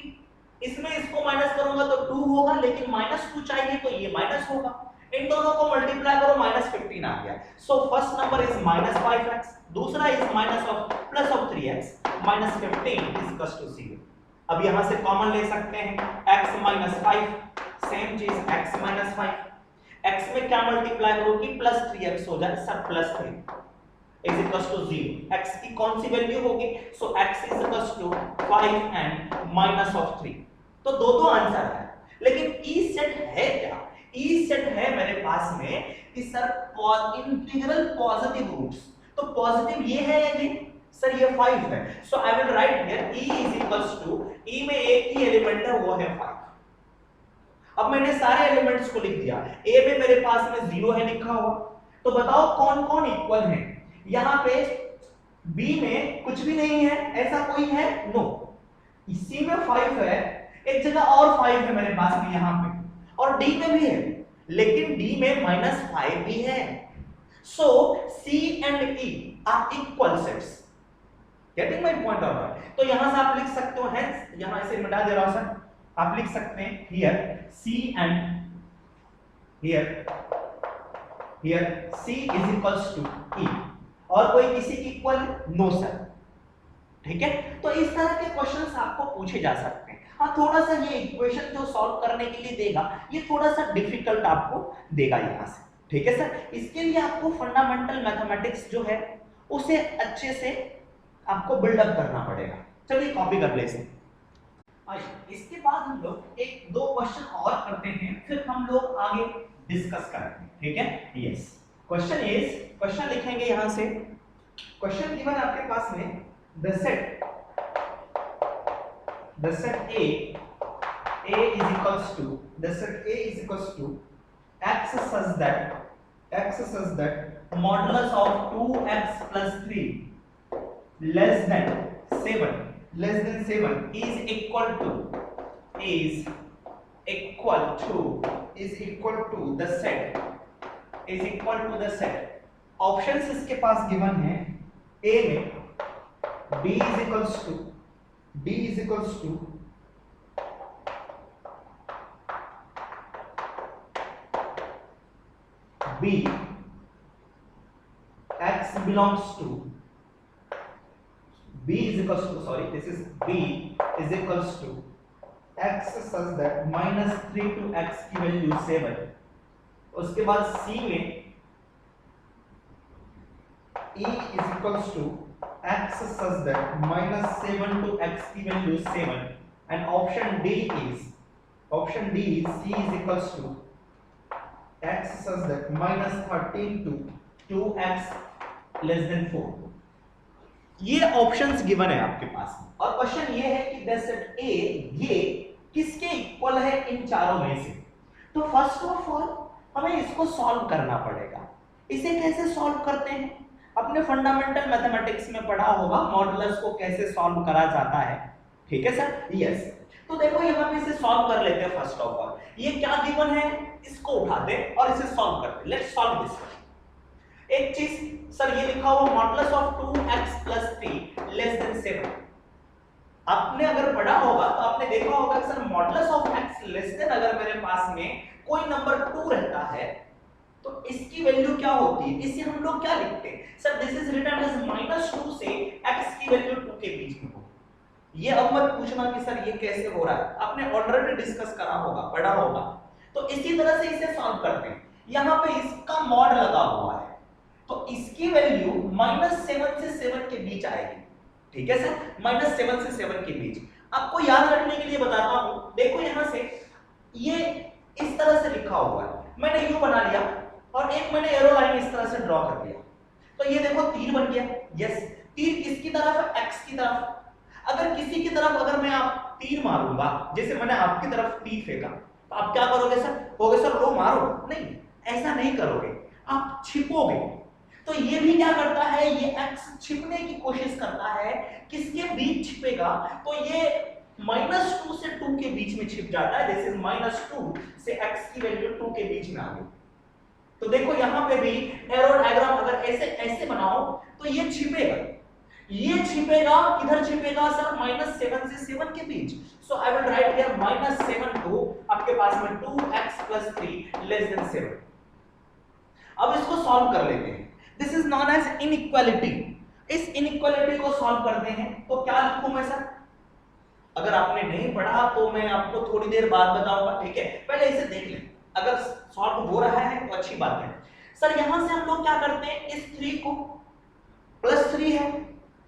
इसमें इसको माइनस करूंगा तो 2 होगा, लेकिन माइनस 2 चाहिए तो ये माइनस होगा। इन दोनों को मल्टीप्लाई करो, माइनस 15 आ गया। So first number is minus 5x, दूसरा is minus of plus of 3x, minus 15 is equal to 0। अब यहां से कॉमन ले सकते हैं, x माइनस 5, सेम चीज x माइनस 5, x में क्या मल्टीप्लाई करो कि प्लस 3x हो जाए, सब plus 3 is equal to 0। x की कौन सी वैल्यू होगी? So x is equal to 5 and minus of 3। तो दो आंसर है, लेकिन ई सेट है क्या? ई सेट है मेरे पास में कि सर इंटीग्रल पॉजिटिव रूट्स, तो पॉजिटिव ये है या ये? सर ये 5 है, so I will write here e is equals to, e में एक ही एलिमेंट है वो है 5। अब मैंने सारे एलिमेंट्स को लिख दिया, a में मेरे पास में 0 है लिखा हुआ, तो बताओ कौन कौन इक्वल है? यहां पे b में कुछ भी नहीं है, ऐसा कोई है? नो। c में 5 है, एक जगह और 5 है मेरे पास में यहां पे, और d में भी है, लेकिन d में -5 भी है। So c and e are equal sets. Getting my point और नॉट? तो यहां से आप लिख सकते हो, हेंस यहां इसे मिटा दे रहा हूं सर, आप लिख सकते हैं here c and here c is equals to e, और कोई किसी की इक्वल? नो सर, ठीक है। तो इस तरह के क्वेश्चंस आपको पूछे जा सकते हैं। हाँ, थोड़ा सा ये इक्वेशन जो सॉल्व करने के लिए देगा, ये थोड़ा सा डिफिकल्ट आपको देगा यहाँ से, ठीक है सर। इसके लिए आपको फंडामेंटल मैथमेटिक्स जो है उसे अच्छे से आपको बिल्डअप करना पड़ेगा। चलिए कॉपी कर लेते हैं। इसके बाद हम लोग एक दो क्वेश्चन और करते हैं, फिर हम लोग आगे डिस्कस करेंगे, ठीक है। यस, क्वेश्चन लिखेंगे यहां से। क्वेश्चन गिवन आपके पास में, the set A is equals to, the set A is equals to x such that modulus of 2x plus 3 less than 7 is equal to the set options इसके पास given है। A में b is equals to b x belongs to b is equals to, sorry, this is b is equals to x such that -3 to x की value 7। उसके बाद c में e is equals to x such that -7 to x की value 7, and option D is c is equals to x such that -13 to 2x less than 4। ये options given है आपके पास, और question ये है कि द सेट A ये किसके इक्वल है इन चारों में से। तो फर्स्ट ऑफ ऑल हमें इसको सॉल्व करना पड़ेगा। इसे कैसे सॉल्व करते हैं? अपने फंडामेंटल मैथमेटिक्स में पढ़ा होगा मॉडुलस को कैसे सॉल्व करा जाता है, ठीक है सर। यस, तो देखो यहां पे इसे सॉल्व कर लेते हैं। फर्स्ट ऑफ ऑल ये क्या गिवन है, इसको उठाते और इसे सॉल्व करते। Let's solve this. एक चीज सर ये लिखा हुआ modulus of 2x + 3 less than 7, आपने अगर पढ़ा होगा तो आपने देखा होगा कि sir modulus of x less than अगर मेरे पास में कोई नंबर 2 रहता है तो इसकी वैल्यू क्या होती है, इसे हम लोग क्या लिखते हैं sir, this is written as -2 से x की वैल्यू 2 के बीच में हो। ये अब मत पूछना कि सर ये कैसे हो रहा है, आपने ऑलरेडी डिस्कस करा होगा, पढ़ा होगा। तो इसी तरह से इसे सॉल्व करते हैं। यहां पे इसका मॉड लगा हुआ है तो इसकी वैल्यू -7 से 7 के बीच आएगी, ठीक है सर, -7 से 7 के बीच। आपको याद रखने के लिए बताता हूं, देखो यहां से ये इस तरह से लिखा हुआ है, मैंने यू बना लिया और एक मैंने एरो लाइन इस तरह से ड्रॉ कर दिया, तो ये देखो तीर बन गया। यस, तीर किसकी तरफ है, एक्स की तरफ। अगर किसी की तरफ अगर मैं आप तीर मारूंगा, जैसे मैंने आपकी तरफ तीर फेंका, तो आप क्या करोगे सर, कहोगे सर लो मारो, नहीं ऐसा नहीं करोगे, आप छिपोगे। तो ये भी क्या करता है, ये एक्स छिपने की कोशिश करता है, किसके बीच छिपेगा, तो ये -2 से 2 के बीच में छिप जाता है। दिस इज -2 से x की वैल्यू 2 के बीच में आ गई। तो देखो यहां पे भी एरो डायग्राम अगर ऐसे ऐसे बनाओ तो ये छिपेगा, ये छिपेगा, किधर छिपेगा सर, -7 से 7 के बीच। So I will write here -7 to आपके पास में 2x + 3 लेस देन 7। अब इसको सॉल्व कर लेते हैं। This is known as inequality. इस इनइक्वालिटी को सॉल्व करते हैं तो क्या लिखूं मैं सर, अगर आपने नहीं पढ़ा तो मैं आपको थोड़ी देर बाद बताऊंगा, ठीक है, पहले इसे देख लें। अगर सॉल्व हो रहा है तो अच्छी बात है। सर यहां से हम लोग क्या करते हैं, इस 3 को +3 है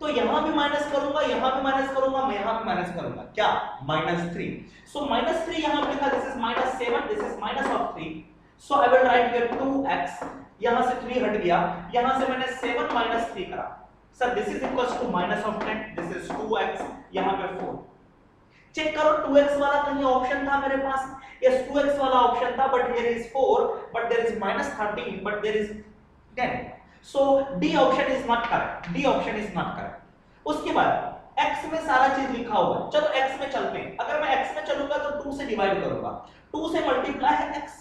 तो यहां भी माइनस करूंगा, यहां भी माइनस करूंगा, मैं यहां भी माइनस करूंगा, क्या -3। सो -3 यहां पे लिखा, this is -7, this is -3। So I will write here 2x, यहां से 3 हट गया, यहां से मैंने 7 - 3 करा, sir this is equals to -10, this is 2x, यहां पे 4। चेक करो 2x वाला कहीं ऑप्शन था मेरे पास, यस 2x वाला ऑप्शन था, but here is 4, but there is -13, but there is 10। So D option is not correct, D option is not correct. उसके बाद x में सारा चीज लिखा हुआ है, चलो x में चलते हैं। अगर मैं x में चलूंगा तो 2 से डिवाइड करूंगा, 2 से मल्टीप्लाई है x,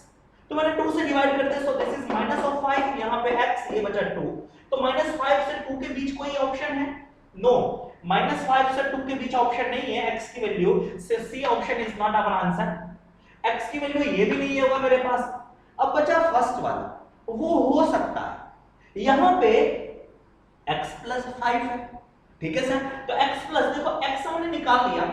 तो मैंने 2 से डिवाइड कर दिया, सो दिस इज -5, यहां पे x, ये बचा 2। तो -5 से 2 के बीच कोई ऑप्शन है, नो, -5 से 2 के बीच ऑप्शन नहीं है, x की वैल्यू से C option is not our answer, x की वैल्यू ये भी नहीं होगा मेरे पास। अब बचा फर्स्ट वाला, वो हो सकता है यहां पे x + 5 है, ठीक है सर, तो x प्लस, देखो x हमने निकाल लिया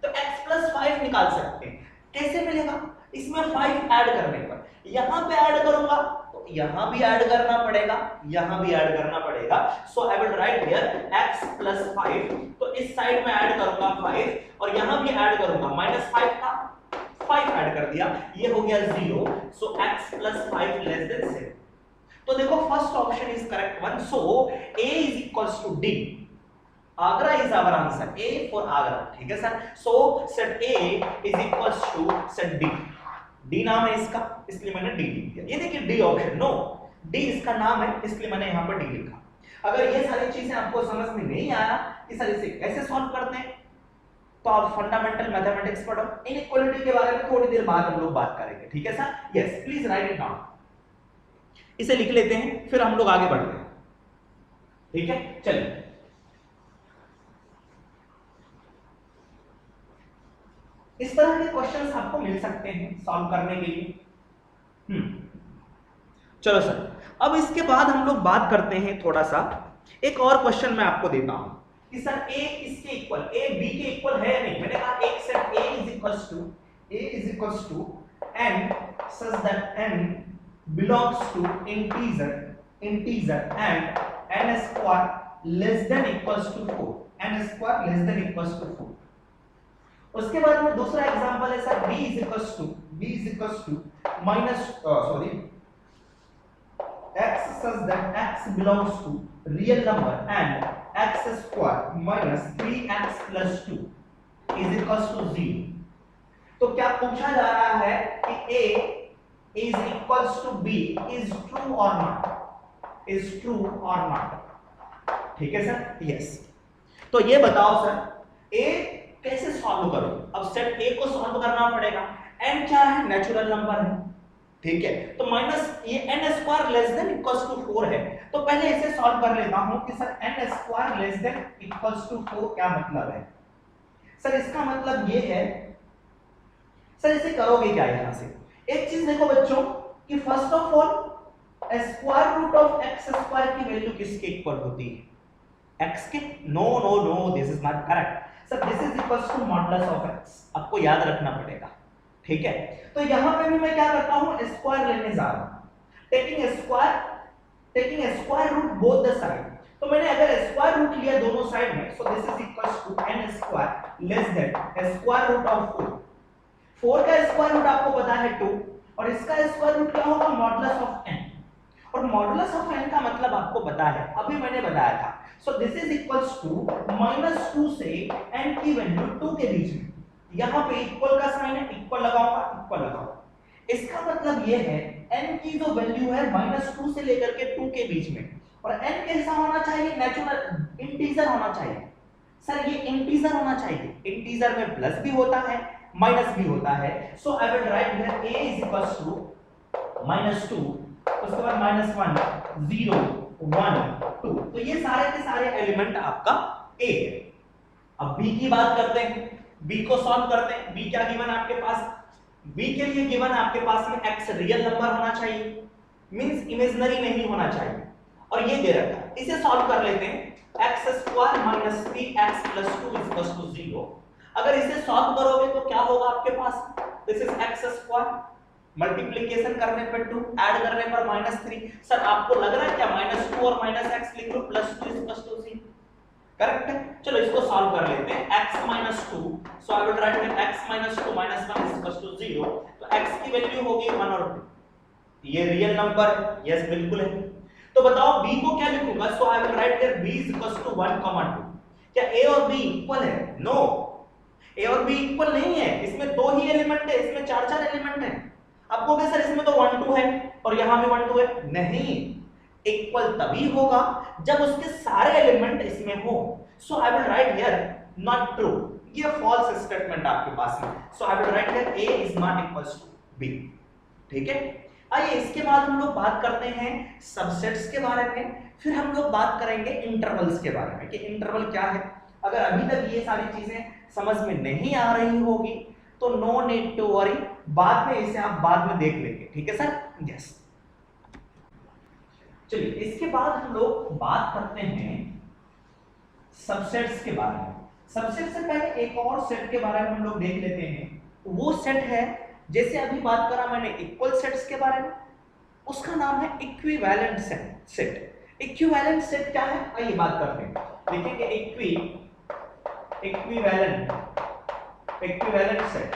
तो x + 5 निकाल सकते हैं, कैसे मिलेगा, इसमें 5 ऐड करने पर, यहां पे ऐड करूंगा तो यहां भी ऐड करना पड़ेगा, यहां भी ऐड करना पड़ेगा। So I will write here x + 5, तो इस साइड में ऐड करूंगा 5 और यहां भी ऐड करूंगा, -5 था, 5 ऐड कर दिया, ये हो गया 0। So x + 5 less than 7। तो देखो first option is correct one, so a is equals to d, Agra is our answer, a for Agra, ठीक है sir. So set a is equals to set d, d नाम है इसका इसलिए मैंने d लिख दिया। ये देखिए d ऑप्शन, नो d इसका नाम है इसलिए मैंने यहां पर d लिखा। अगर ये सारी चीजें आपको समझ में नहीं आया कि सर इसे कैसे सॉल्व करते हैं, तो आप फंडामेंटल मैथमेटिक्स पढ़ो, इनइक्वालिटी के बारे में थोड़ी देर बाद हम लोग बात करेंगे, ठीक है sir. Yes please right it down, इसे लिख लेते हैं फिर हम लोग आगे बढ़ते हैं, ठीक है। चलिए इस तरह के क्वेश्चंस आपको मिल सकते हैं सॉल्व करने के लिए। चलो सर, अब इसके बाद हम लोग बात करते हैं थोड़ा सा, एक और क्वेश्चन मैं आपको देता हूं कि सर a इसके इक्वल, a b के इक्वल है या नहीं। मैंने कहा एक set a is equals to n such that n belongs to integer and n square less than equals to 4, n square less than equals to 4। उसके बाद में दूसरा एग्जांपल है sir b is equals to x such that x belongs to real number and x square minus 3x plus 2 is equals to 0। तो क्या पूछा जा रहा है कि a is equals to b is true or not, ठीक है sir. Yes, तो ये बताओ सर a कैसे सॉल्व करूं। अब सेट a को सॉल्व करना पड़ेगा, n क्या है, नेचुरल नंबर है, ठीक है, तो माइनस ये n square less than equals to 4 है, तो पहले इसे सॉल्व कर लेता हूं कि sir n square less than equals to 4 क्या मतलब है। सर इसका मतलब ये है, सर इसे करोगे क्या यहां से, एक चीज देखो बच्चों कि first of all square root of x square की वैल्यू किसके इक्वल होती है, x के, no no no this is not correct sir, this is equals to modulus of x, आपको याद रखना पड़ेगा, ठीक है। तो यहां पे भी मैं क्या करता हूं, स्क्वायर लेने जा रहा हूं, taking square root both the side, तो मैंने अगर स्क्वायर रूट लिया दोनों साइड में, so this is equals to n square less than square root of 4, 4 का स्क्वायर रूट आपको पता है 2, और इसका स्क्वायर रूट क्या होगा, मॉडुलस ऑफ n, और मॉडुलस ऑफ n का मतलब आपको पता है, अभी मैंने बताया था, so this is equals to -2 से n की वैल्यू 2 के बीच में, यहां पे इक्वल का साइन है, इक्वल लगाऊंगा, इसका मतलब ये है n की जो वैल्यू है -2 से लेकर के 2 के बीच में, और n कैसा होना चाहिए, नेचुरल इंटीजर होना चाहिए, सर ये इंटीजर होना चाहिए, इंटीजर में प्लस भी होता है माइनस भी होता है, so I will write here a is equals to -2, उसके बाद -1 0 1 2, तो ये सारे के सारे एलिमेंट आपका a है। अब b की बात करते हैं, b को सॉल्व करते हैं, b क्या गिवन है आपके पास, b के लिए गिवन आपके पास में x रियल नंबर होना चाहिए, मींस इमेजिनरी नहीं होना चाहिए, और ये दे रखा है, इसे सॉल्व कर लेते हैं, x स्क्वायर - 3x + 2 = 0, अगर इसे सॉल्व करोगे तो क्या होगा आपके पास, this is x square, multiplication करने पर 2, ऐड करने पर -3, सर आपको लग रहा है क्या -2 और -x लिख लो, +2 = 0, करेक्ट है। चलो इसको सॉल्व कर लेते हैं, x - 2, so I will write here x - 2 - 1 = 0, तो x की वैल्यू होगी 1 और 2, ये रियल नंबर, यस बिल्कुल है। तो बताओ b को क्या लिखूंगा, so I will write here b = 1, 2, क्या a और b इक्वल है, नो, a और b इक्वल नहीं है, इसमें दो ही एलिमेंट है, इसमें चार चार एलिमेंट हैं, आप कहोगे सर इसमें तो 1 2 है और यहां भी 1 2 है, नहीं, इक्वल तभी होगा जब उसके सारे एलिमेंट इसमें हो, so I will write here not true, ये फॉल्स स्टेटमेंट आपके पास में, so I will write here a is not equals to b, ठीक है। आइए इसके बाद हम लोग बात करते हैं सबसेट्स के बारे में, फिर हम लोग बात करेंगे इंटरवल्स के बारे में कि इंटरवल क्या है। अगर अभी तक ये सारी चीजें समझ में नहीं आ रही होगी तो नो नीड टू वरी, बाद में इसे आप बाद में देख लेंगे, ठीक है सर, यस। चलिए इसके बाद हम लोग बात करते हैं सबसेट्स के बारे में। सबसेट से पहले एक और सेट के बारे में हम लोग देख लेते हैं, वो सेट है जैसे अभी बात करा मैंने इक्वल सेट्स के बारे में, उसका नाम है इक्विवेलेंट सेट। इक्विवेलेंट सेट क्या है, आइए बात करते हैं, लिखेंगे इक्विवेलेंट सेट।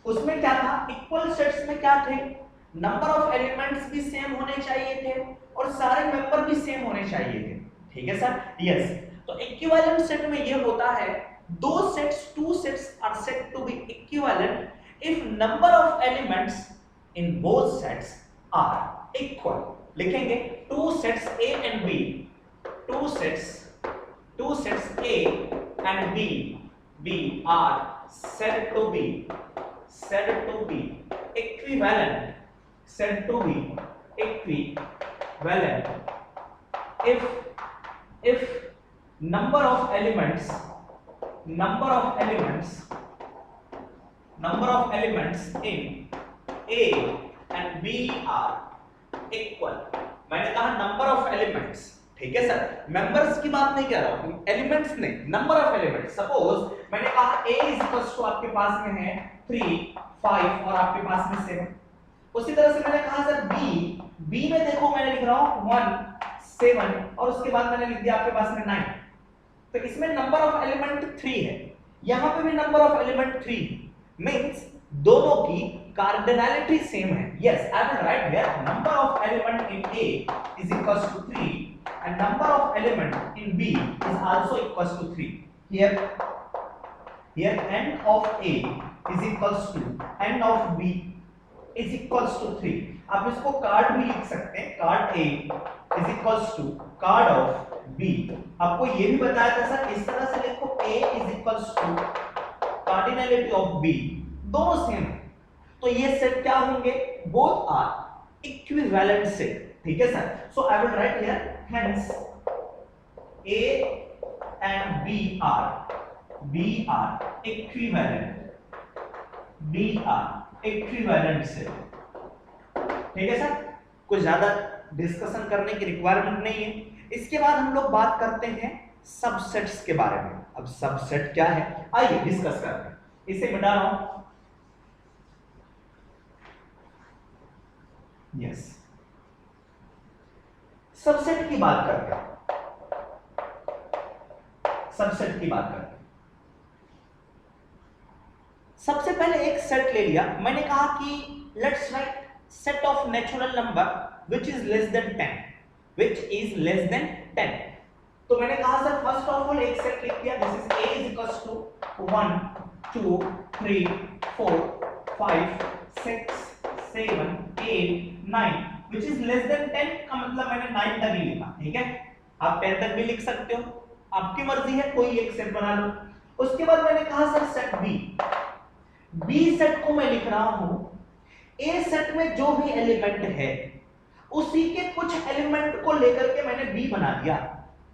उसमें क्या था, इक्वल सेट्स में क्या थे, नंबर ऑफ एलिमेंट्स भी सेम होने चाहिए थे और सारे मेंबर भी सेम होने चाहिए थे, ठीक है सर, यस। तो इक्विवेलेंट सेट में ये होता है, two sets are said to be equivalent if number of elements in both sets are equal। लिखेंगे two sets A and B, two sets A and B are said to be equivalent, if number of elements in A and B are equal। मैंने कहा number of elements, ठीक है sir, members की बात नहीं कर रहा हूं, एलिमेंट्स नहीं, नंबर ऑफ एलिमेंट्स। सपोज मैंने कहा A इक्वल्स टू आपके पास में है 3 5 और आपके पास में 7, उसी तरह से मैंने कहा सर B में देखो मैंने लिख रहा हूं 1 7 और उसके बाद मैंने लिख दिया आपके पास में 9, तो इसमें नंबर ऑफ एलिमेंट 3 है, यहां पे भी नंबर ऑफ एलिमेंट 3, मींस दोनों की कार्डिनैलिटी सेम है। Yes, I will write here number of element in A is equals to 3 and number of element in B is also equals to 3। Here n of A is equals to n of B is equals to 3। आप इसको card भी लिख सकते हैं, card A is equals to card of B। आपको ये भी बताया था सर, इस तरह से लिखो A is equals to cardinality of B, दोनों सेम है। तो ये सेट क्या होंगे, बोथ आर इक्विवेलेंट सेट, ठीक है sir. So I will write here hence A and B are equivalent set, ठीक है सर। कुछ ज्यादा डिस्कशन करने की रिक्वायरमेंट नहीं है। इसके बाद हम लोग बात करते हैं सबसेट्स के बारे में। अब सबसेट क्या है, आइए डिस्कस करते हैं। इसे मिटा रहा हूं, यस। सबसेट की बात करते हैं, सबसेट की बात करते हैं। सबसे पहले एक सेट ले लिया, मैंने कहा कि let's write set of natural number which is less than 10, which is less than 10। तो मैंने कहा सर फर्स्ट ऑफ ऑल एक सेट लिख दिया, this is a is equals to 1 2 3 4 5 6 7 8 9 which is less than 10 का मतलब मैंने 9 तक ही लिखा, ठीक है। आप 10 तक भी लिख सकते हो, आपकी मर्जी है, कोई एक सेट बना लो। उसके बाद मैंने कहा सर सेट बी सेट को मैं लिख रहा हूं, ए सेट में जो भी एलिमेंट है उसी के कुछ एलिमेंट को लेकर के मैंने बी बना दिया,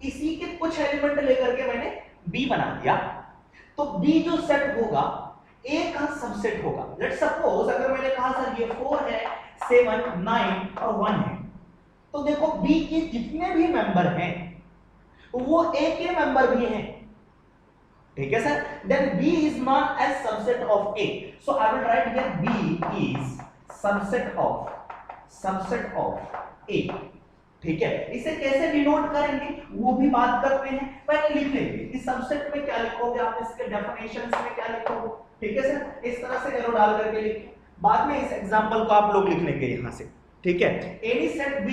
इसी के कुछ एलिमेंट लेकर के मैंने बी बना दिया। तो बी जो सेट होगा ए का सबसेट होगा। लेट्स सपोज अगर मैंने कहा सर ये 4 है 7 9 और 1 है, तो देखो बी के जितने भी मेंबर हैं वो ए के मेंबर भी हैं, ठीक है sir. Then B is not as subset of A, so I will write here B is subset of A, ठीक है। इसे कैसे डिनोट करेंगे वो भी बात करते हैं, पहले लिख लेंगे इस सबसेट में क्या लिखोगे आप, इसके डेफिनेशंस में क्या लिखोगे, ठीक है सर। इस तरह से एरो डाल करके लिखिए, बाद में इस एग्जांपल को आप लोग लिख लेंगे यहां से, ठीक है। Any set B,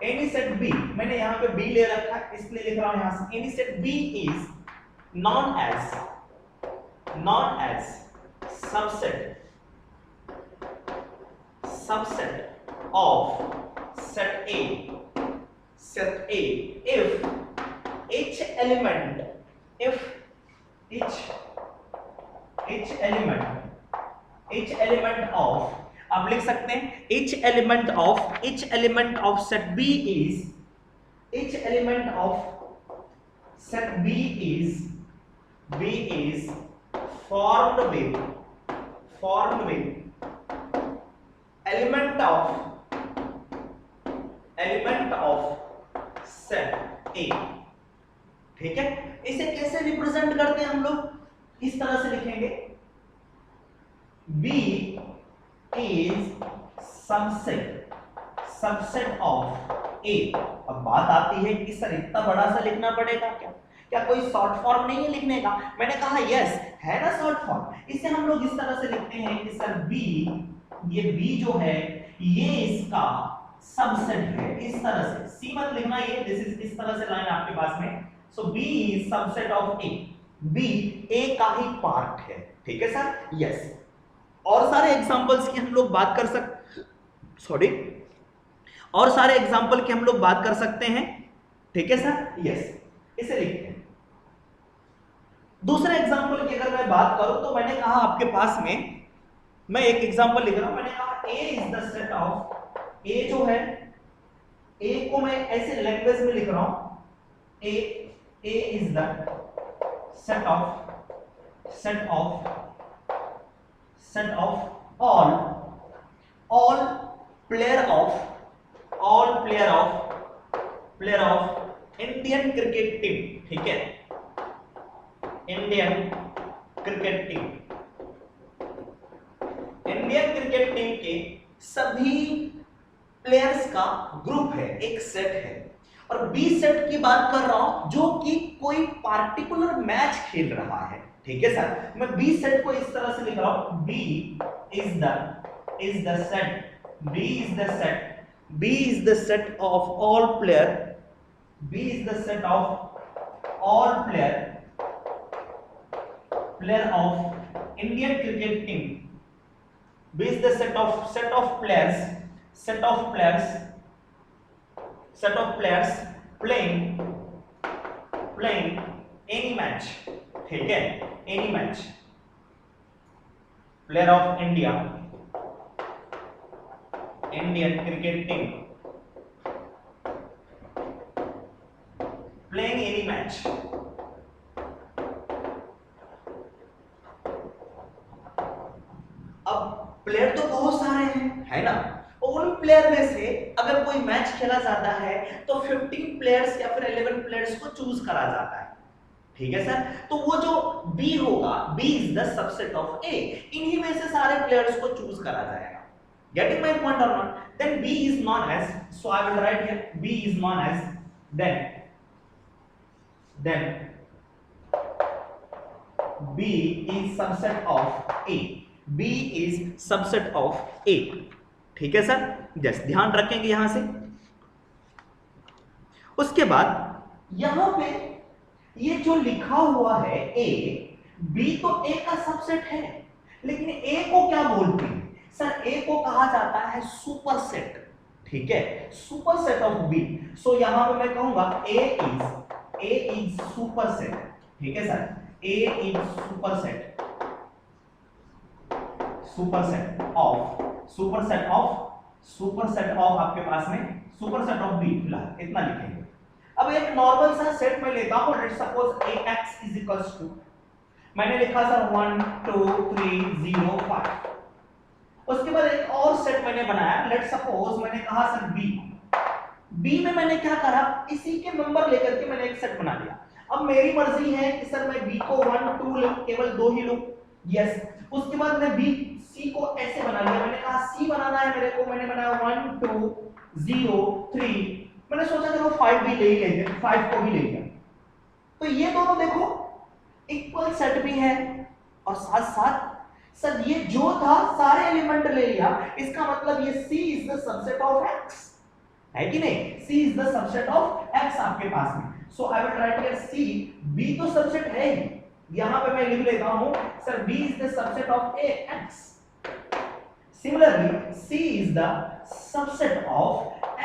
any set B, मैंने यहां पे B ले रखा है इसलिए लिख रहा हूं यहां से, any set B is known as subset of set A if each element of, आप लिख सकते हैं each element of set B is formed with element of set A, ठीक है। इसे कैसे रिप्रेजेंट करते हैं हम लोग, इस तरह से लिखेंगे B is subset of A। अब बात आती है कि सर इतना बड़ा सा लिखना पड़ेगा क्या कोई शॉर्ट फॉर्म नहीं है लिखने का? मैंने कहा यस है ना शॉर्ट फॉर्म। इसे हम लोग इस तरह से लिखते हैं कि सर ये B जो है ये इसका सबसेट है, इस तरह से। C मत लिखना, ये दिस इज इस तरह से लाइन आपके पास में। सो B is subset of A, B A का ही पार्ट है, ठीक है सर, यस। और सारे एग्जांपल्स की हम लोग बात कर सकते हैं, ठीक है सर, यस। इसे लिखते हैं। दूसरे एग्जांपल की अगर मैं बात करूं तो मैंने कहा आपके पास में, मैं एक एग्जांपल लिख रहा हूं, मैंने कहा A is the set of, A जो है A को मैं ऐसे लैंग्वेज में लिख रहा हूं, A is the set of all player of Indian cricket team, ठीक है, इंडियन क्रिकेट टीम के सभी प्लेयर्स का ग्रुप है, एक सेट है। और बी सेट की बात कर रहा हूं जो कि कोई पार्टिकुलर मैच खेल रहा है, ठीक है सर। मैं बी सेट को इस तरह से लिख रहा हूं, B is the set of all player of Indian cricket team. B is the set of players playing any match, ठीक है, any match, player of India, Indian cricket team playing any match, अब player तो बहुत सारे हैं, है ना, उन प्लेयर में से अगर कोई मैच खेला जाता है तो 15 प्लेयर्स या फिर 11 प्लेयर्स को चूज करा जाता है, ठीक है सर। तो वो जो बी होगा, B is the subset of A, इन्हीं में से सारे प्लेयर्स को चूज करा जाएगा। गेटिंग माय पॉइंट और not? Then B is known as, so I will write here B is known as then B is subset of A, B is subset of A, ठीक है sir, yes, ध्यान रखेंगे यहां से। उसके बाद यहां पे ये जो लिखा हुआ है A, B तो A का सबसेट है, लेकिन A को क्या बोलते हैं सर? A को कहा जाता है सुपरसेट, ठीक है, सुपरसेट ऑफ B। सो यहां पे मैं कहूंगा A is superset, ठीक है sir, A is superset of आपके पास में superset of B, फिलहाल इतना लिखेंगे। अब एक नॉर्मल सा सेट में लेता हूं, let's suppose AX is equals to, मैंने लिखा सर 1 2 3 0 5। उसके बाद एक और सेट मैंने बनाया, लेट्स सपोज मैंने कहा सर बी में मैंने क्या करा, इसी के नंबर लेकर के मैंने एक सेट बना लिया। अब मेरी मर्जी है कि सर मैं बी को 1 2 लूं, केवल 2 ही लूं, यस। उसके बाद मैं बी सी को ऐसे बना लिया, मैंने कहा सी बनाना है मेरे को, मैंने बनाया 1 2 0 3, मैंने सोचा चलो 5 भी ले ही लेंगे, 5 को भी ले लिया। तो ये दोनों देखो इक्वल सेट भी है, और साथ साथ सर ये जो था सारे एलिमेंट ले लिया, इसका मतलब ये C is the subset of X, है कि नहीं? C is the subset of X आपके पास में। So I will write here C, B तो सबसेट है ही, यहां पे मैं लिख लेता हूं sir B is the subset of X। Similarly C is the subset of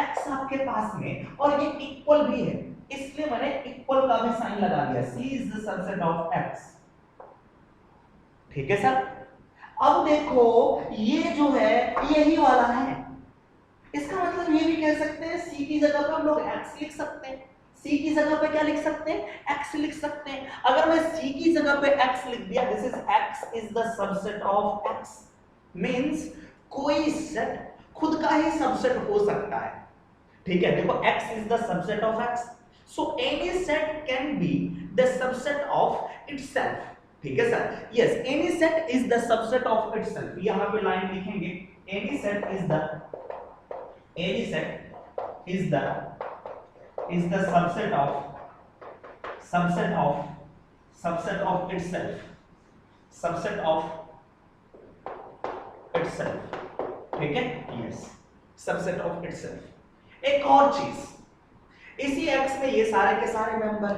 X आपके पास में, और ये इक्वल भी है, इसलिए मैंने इक्वल का भी साइन लगा दिया, C is the subset of X, ठीक है सर। अब देखो ये जो है यही वाला है, इसका मतलब ये भी कह सकते हैं C की जगह पर हम लोग X लिख सकते हैं, C की जगह पे क्या लिख सकते हैं? X लिख सकते हैं। अगर मैं C की जगह पे X लिख दिया, this is X is the subset of X, means कोई सेट खुद का ही सबसेट हो सकता है, ठीक है। देखो X is the subset of X, so any set can be the subset of itself, ठीक है sir, yes, any set is the subset of itself. यहां पे लाइन लिखेंगे, any set is the subset of itself, ठीक है, yes, subset of itself. एक और चीज, इसी X में ये सारे के सारे मेंबर,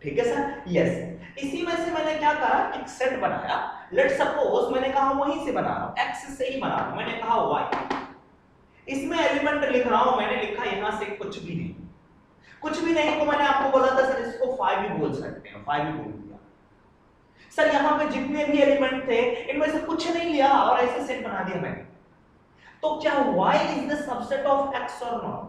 ठीक है सर, यस। इसी में से मैंने क्या करा, एक सेट बनाया, लेट सपोज मैंने कहा वहीं से बना रहा हूं, X से ही बना रहा हूं, मैंने कहा Y, इसमें एलिमेंट लिख रहा हूं, मैंने लिखा यहां से कुछ भी नहीं, कुछ भी नहीं को मैंने आपको बोला था सर इसको 5 भी बोल सकते हैं, 5 भी बोल दिया सर। यहां पे जितने भी एलिमेंट थे इनमें से कुछ नहीं लिया और ऐसे सेट बना दिया मैंने, तो क्या Y is the subset of X और not?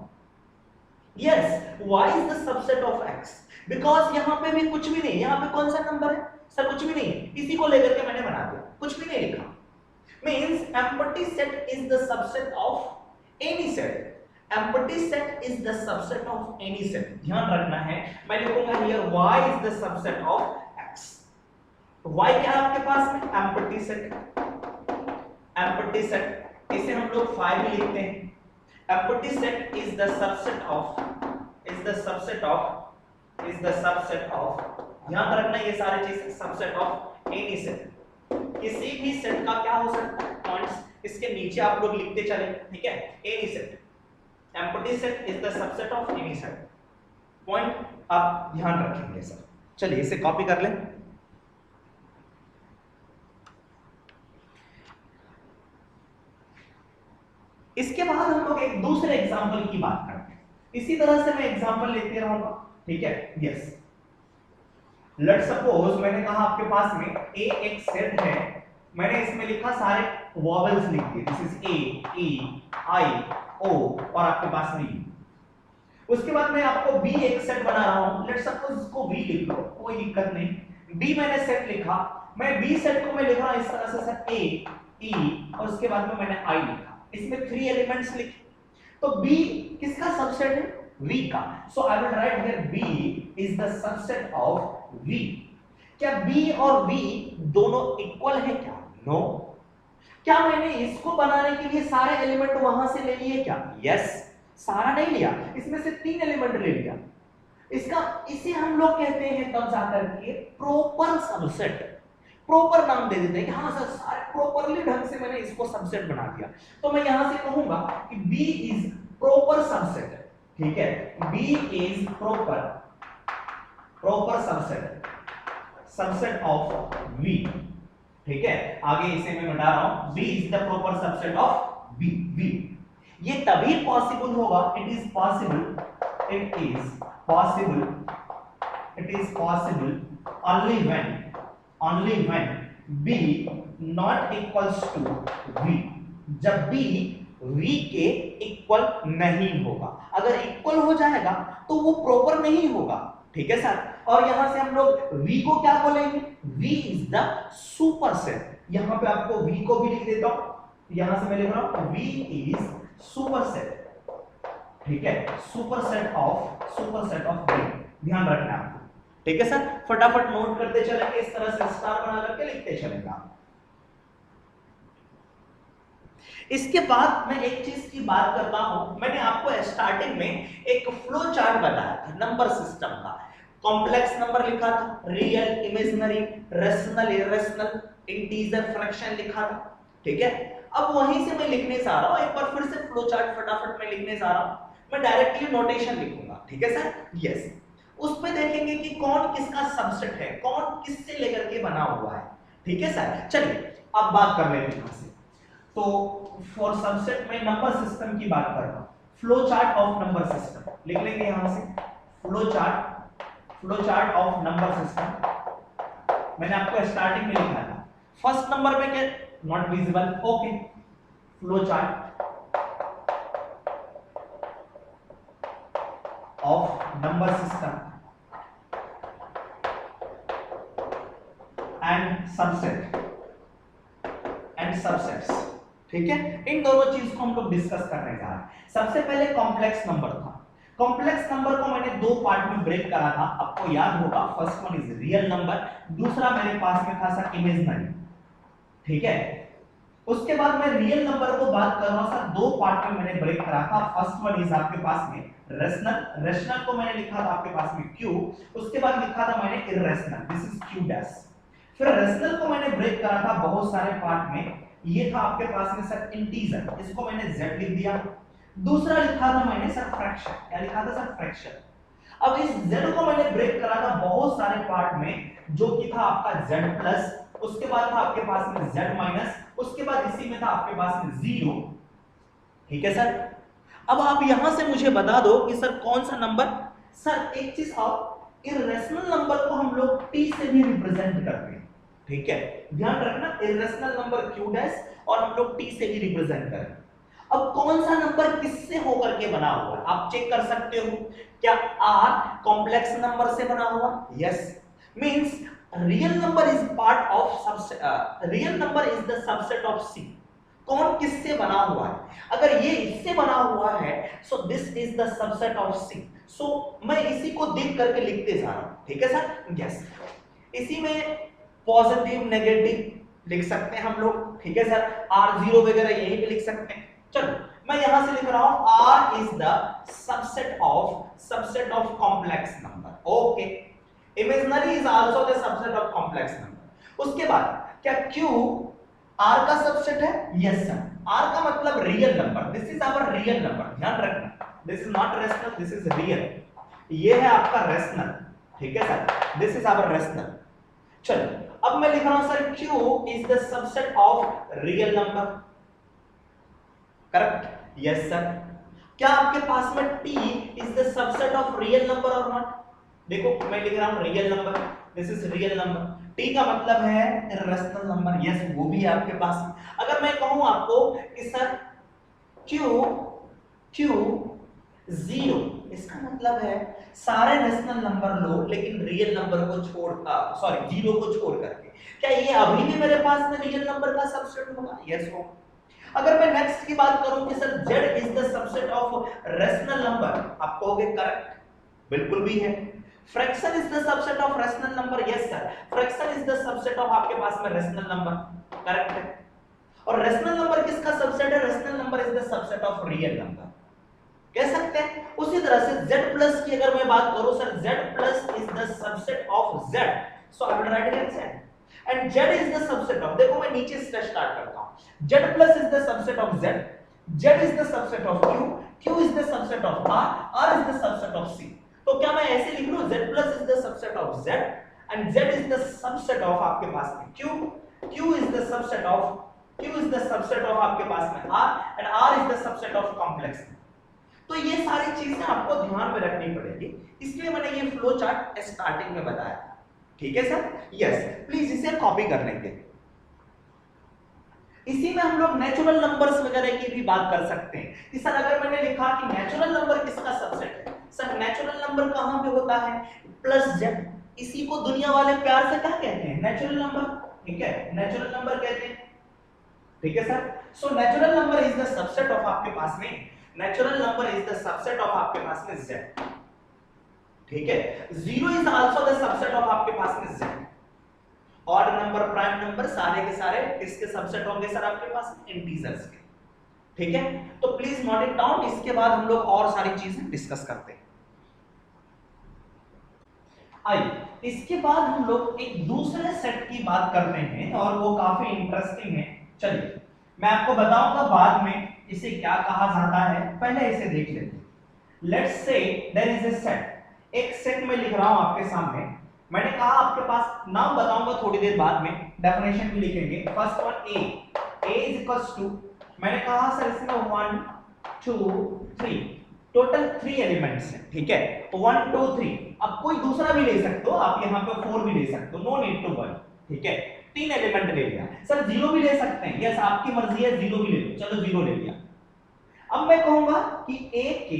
Yes, Y is the subset of X, because यहां पे भी कुछ भी नहीं, यहां पे कौन सा नंबर है सर? कुछ भी नहीं, इसी को लेकर के मैंने बना दिया, कुछ भी नहीं लिखा, means empty set is the subset of any set, empty set is the subset of any set। ध्यान रखना है, मैं लिखूंगा here Y is the subset of X। Y क्या है आपके पास में? empty set, इसे हम लोग 5 भी लिखते हैं। empty set is the subset of, ध्यान रखना ये सारी चीज subset of any set। किसी भी सेट का क्या हो सकता है? पॉइंट्स इसके नीचे आप लोग लिखते चले, ठीक है, any set, empty set is the subset of any set, point आप ध्यान रखेंगे सर। चलिए इसे कॉपी कर लें। इसके बाद हम लोग एक दूसरे एग्जांपल की बात करते हैं, इसी तरह से मैं एग्जांपल लेते रहूंगा, ठीक है, यस। लेट सपोज मैंने कहा आपके पास में A एक सेट है, मैंने इसमें लिखा सारे वॉवेल्स लिख दिए, दिस इज ए, ई, आई, ओ और आपके पास में यू। उसके बाद मैं आपको बी एक सेट बना रहा हूं, लेट्स सपोज इसको बी लिख लो, कोई दिक्कत नहीं। बी मैंने सेट लिखा, मैं बी सेट को मैं लिख रहा हूं इस तरह से सर, ए, ई और उसके बाद में मैंने आई लिखा, इसमें 3 एलिमेंट्स लिखे। तो बी किसका सबसेट है? V का। So I will write here B is the subset of V। क्या B और V दोनों इक्वल है क्या? नो। क्या मैंने इसको बनाने के लिए सारे एलिमेंट वहां से ले लिए क्या? यस। सारा नहीं लिया, इसमें से 3 एलिमेंट ले लिया। इसे हम लोग कहते हैं तब जाकर के प्रॉपर सबसेट। प्रॉपर नाम दे देते हैं कि हाँ सर सारे प्रॉपरली ढंग से मैंने इसको सबसेट बना दिया। तो मैं यहां से कहूंगा कि B इज प्रॉपर सबसेट। ठीक है, B is proper subset of V। ठीक है, आगे इसे मैं बता रहा हूं, B is the proper subset of V। ये तभी पॉसिबल होगा, it is possible only when B not equals to V। जब B V के इक्वल नहीं होगा। अगर इक्वल हो जाएगा तो वो प्रॉपर नहीं होगा। ठीक है सर, और यहां से हम लोग V को क्या बोलेंगे? V is the superset. यहां पे आपको V को भी लिख देता हूं, यहां से मैं लिख रहा हूं V इज सुपरसेट। ठीक है, सुपरसेट ऑफ V। ध्यान रखना आपको। ठीक है सर, फटाफट नोट करते चलेंगे, इस तरह से स्टार बना करके लिखते चलेंगे आप। इसके बाद मैं एक चीज की बात करता हूं, मैंने आपको स्टार्टिंग में एक फ्लो चार्ट बताया था नंबर सिस्टम का। कॉम्प्लेक्स नंबर लिखा था, real, imaginary, rational, irrational, integer, fraction लिखा था। ठीक है, अब वहीं से मैं लिखने जा रहा हूं, एक बार फिर से फ्लो चार्ट फटाफट मैं लिखने जा रहा हूं। मैं डायरेक्टली नोटेशन लिखूंगा। ठीक है सर, यस। उस पे देखेंगे कि कौन किसका सबसेट है, कौन किससे लेकर के बना हुआ है। ठीक है सर, चलिए अब बात कर लेते हैं यहां से। तो फॉर सबसेट में नंबर सिस्टम की बात कर रहा हूं, flow chart of number system लिख लेंगे यहां से। Flow chart of number system मैंने आपको स्टार्टिंग में लिखा था। फर्स्ट नंबर पे क्या? Not visible. Okay, flow chart of number system and subsets. ठीक है, इन दोनों चीज को हम लोग डिस्कस करने जा रहे हैं। सबसे पहले कॉम्प्लेक्स नंबर था। कॉम्प्लेक्स नंबर को मैंने 2 पार्ट में ब्रेक करा था, आपको याद होगा। First one is real number, दूसरा मेरे पास में था सर इमेजिनरी। ठीक है, उसके बाद मैं रियल नंबर को बात कर रहा हूं सर, 2 पार्ट में मैंने ब्रेक करा था। फर्स्ट वन इज आपके पास में रेशनल को मैंने लिखा था आपके पास में Q, उसके बाद लिखा था मैंने irrational, this is Q dash. फिर रेशनल को मैंने ब्रेक करा था बहुत सारे पार्ट में, ये था आपके पास में सर इंटीजर, इसको मैंने Z लिख दिया। दूसरा लिखा था मैंने सर फ्रैक्शन, क्या लिखा था सर? फ्रैक्शन। अब इस Z को मैंने ब्रेक करा था बहुत सारे पार्ट में, जो कि था आपका Z प्लस, उसके बाद था आपके पास में Z माइनस, उसके बाद इसी में था आपके पास में 0। ठीक है सर, अब आप यहां से मुझे बता दो कि सर कौन सा नंबर। सर एक चीज और, इरेशनल नंबर को हम लोग T से भी रिप्रेजेंट करते हैं। ठीक है, ध्यान रखना, इरेशनल नंबर Q डैश और हम लोग T से भी रिप्रेजेंट करें। अब कौन सा नंबर किससे होकर के बना हुआ है आप चेक कर सकते हो। क्या R कॉम्प्लेक्स नंबर से बना हुआ? Yes, means real number is part of real number is the subset of C। कौन किससे बना हुआ है? अगर ये इससे बना हुआ है, so this is the subset of C। सो मैं इसी को देख करके लिखते जा रहा हूं। ठीक है सर, यस। इसी में पॉजिटिव नेगेटिव लिख सकते हैं हम लोग। ठीक है सर, R0 वगैरह यहीं पे लिख सकते हैं। चलो मैं यहां से लिख रहा हूं R is the subset of complex number. Okay, imaginary is also the subset of complex number. उसके बाद क्या Q R का सबसेट है? यस सर, R का मतलब real number, this is our real number. ध्यान रखना, this is not rational, this is real. ये है आपका रेशनल। ठीक है sir, this is our rational. चलो अब मैं लिख रहा हूं sir Q is the subset of real number. Correct? Yes sir. क्या आपके पास में T is the subset of real number और नॉट? देखो मैं लिख रहा हूं real number, this is real number. T का मतलब है इर्रेशनल नंबर, यस वो भी है आपके पास। अगर मैं कहूं आपको कि सर क्यू क्यू जीरो, इसका मतलब है सारे रेशनल नंबर लो लेकिन रियल नंबर को छोड़कर, सॉरी जीरो को छोड़ करके, क्या ये अभी भी मेरे पास में रियल नंबर का सबसेट होगा? यस हो। अगर मैं नेक्स्ट की बात करूं कि sir z is the subset of rational number, आप कहोगे करेक्ट, बिल्कुल भी है। Fraction is the subset of rational number, yes sir fraction is the subset of आपके पास में रेशनल नंबर, करेक्ट है। और रेशनल नंबर किसका सबसेट है? Rational number is the subset of real number, कह सकते हैं। उसी तरह से z प्लस की अगर मैं बात करूं sir, z plus is the subset of z, so I will right it z and z is the subset of, देखो मैं नीचे से स्टार्ट करता हूं, z plus is the subset of z, z is the subset of q, q is the subset of r, r is the subset of c। तो क्या मैं ऐसे लिख लूं z plus is the subset of z and z is the subset of आपके पास में q, q is the subset of, q is the subset of आपके पास में r and r is the subset of complex. तो ये सारी चीजें आपको ध्यान में रखनी पड़ेगी, इसलिए मैंने ये फ्लो चार्ट स्टार्टिंग में बताया, ठीक है सर? यस, प्लीज इसे कॉपी कर लेंगे। इसी में हम लोग नेचुरल नंबर्स वगैरह की भी बात कर सकते हैं कि सर अगर मैंने लिखा कि नेचुरल नंबर किसका सबसेट है, सर नेचुरल नंबर कहां पे होता है? प्लस z, इसी को दुनिया वाले प्यार से क्या कहते हैं? नेचुरल नंबर, ठीक है, नेचुरल नंबर कहते हैं, ठीक है sir. So natural number is the subset of आपके पास में, natural number is the subset of आपके पास में z, ठीक है। Zero is also the subset of आपके पास में z। Odd number, prime number सारे के सारे किसके सबसेट होंगे सर? आपके पास इंटीजर्स के, ठीक है। तो प्लीज नोट इट डाउन, इसके बाद हम लोग और सारी चीजें डिस्कस करते हैं। आइए इसके बाद हम लोग एक दूसरे सेट की बात करते हैं और वो काफी इंटरेस्टिंग है। चलिए मैं आपको बताऊंगा बाद में इसे क्या कहा जाता है, पहले इसे देख लेते हैं। Let's say there is a set, एक सेट में लिख रहा हूं आपके सामने, मैंने कहा आपके पास नाम बताऊंगा थोड़ी देर बाद में, डेफिनेशन भी लिखेंगे। First one a is equals to, मैंने कहा सर इसमें 1 2 3 टोटल 3 एलिमेंट्स हैं, ठीक है। 1 2 3, अब कोई दूसरा भी ले सकते हो आप, यहां पे 4 भी ले सकते हो, नो नीड टू 1, ठीक है। 3 एलिमेंट ले लिया सर, 0 भी ले सकते हैं, यस आपकी मर्जी है, 0 भी ले लो, चलो 0 ले लिया। अब मैं कहूंगा कि a के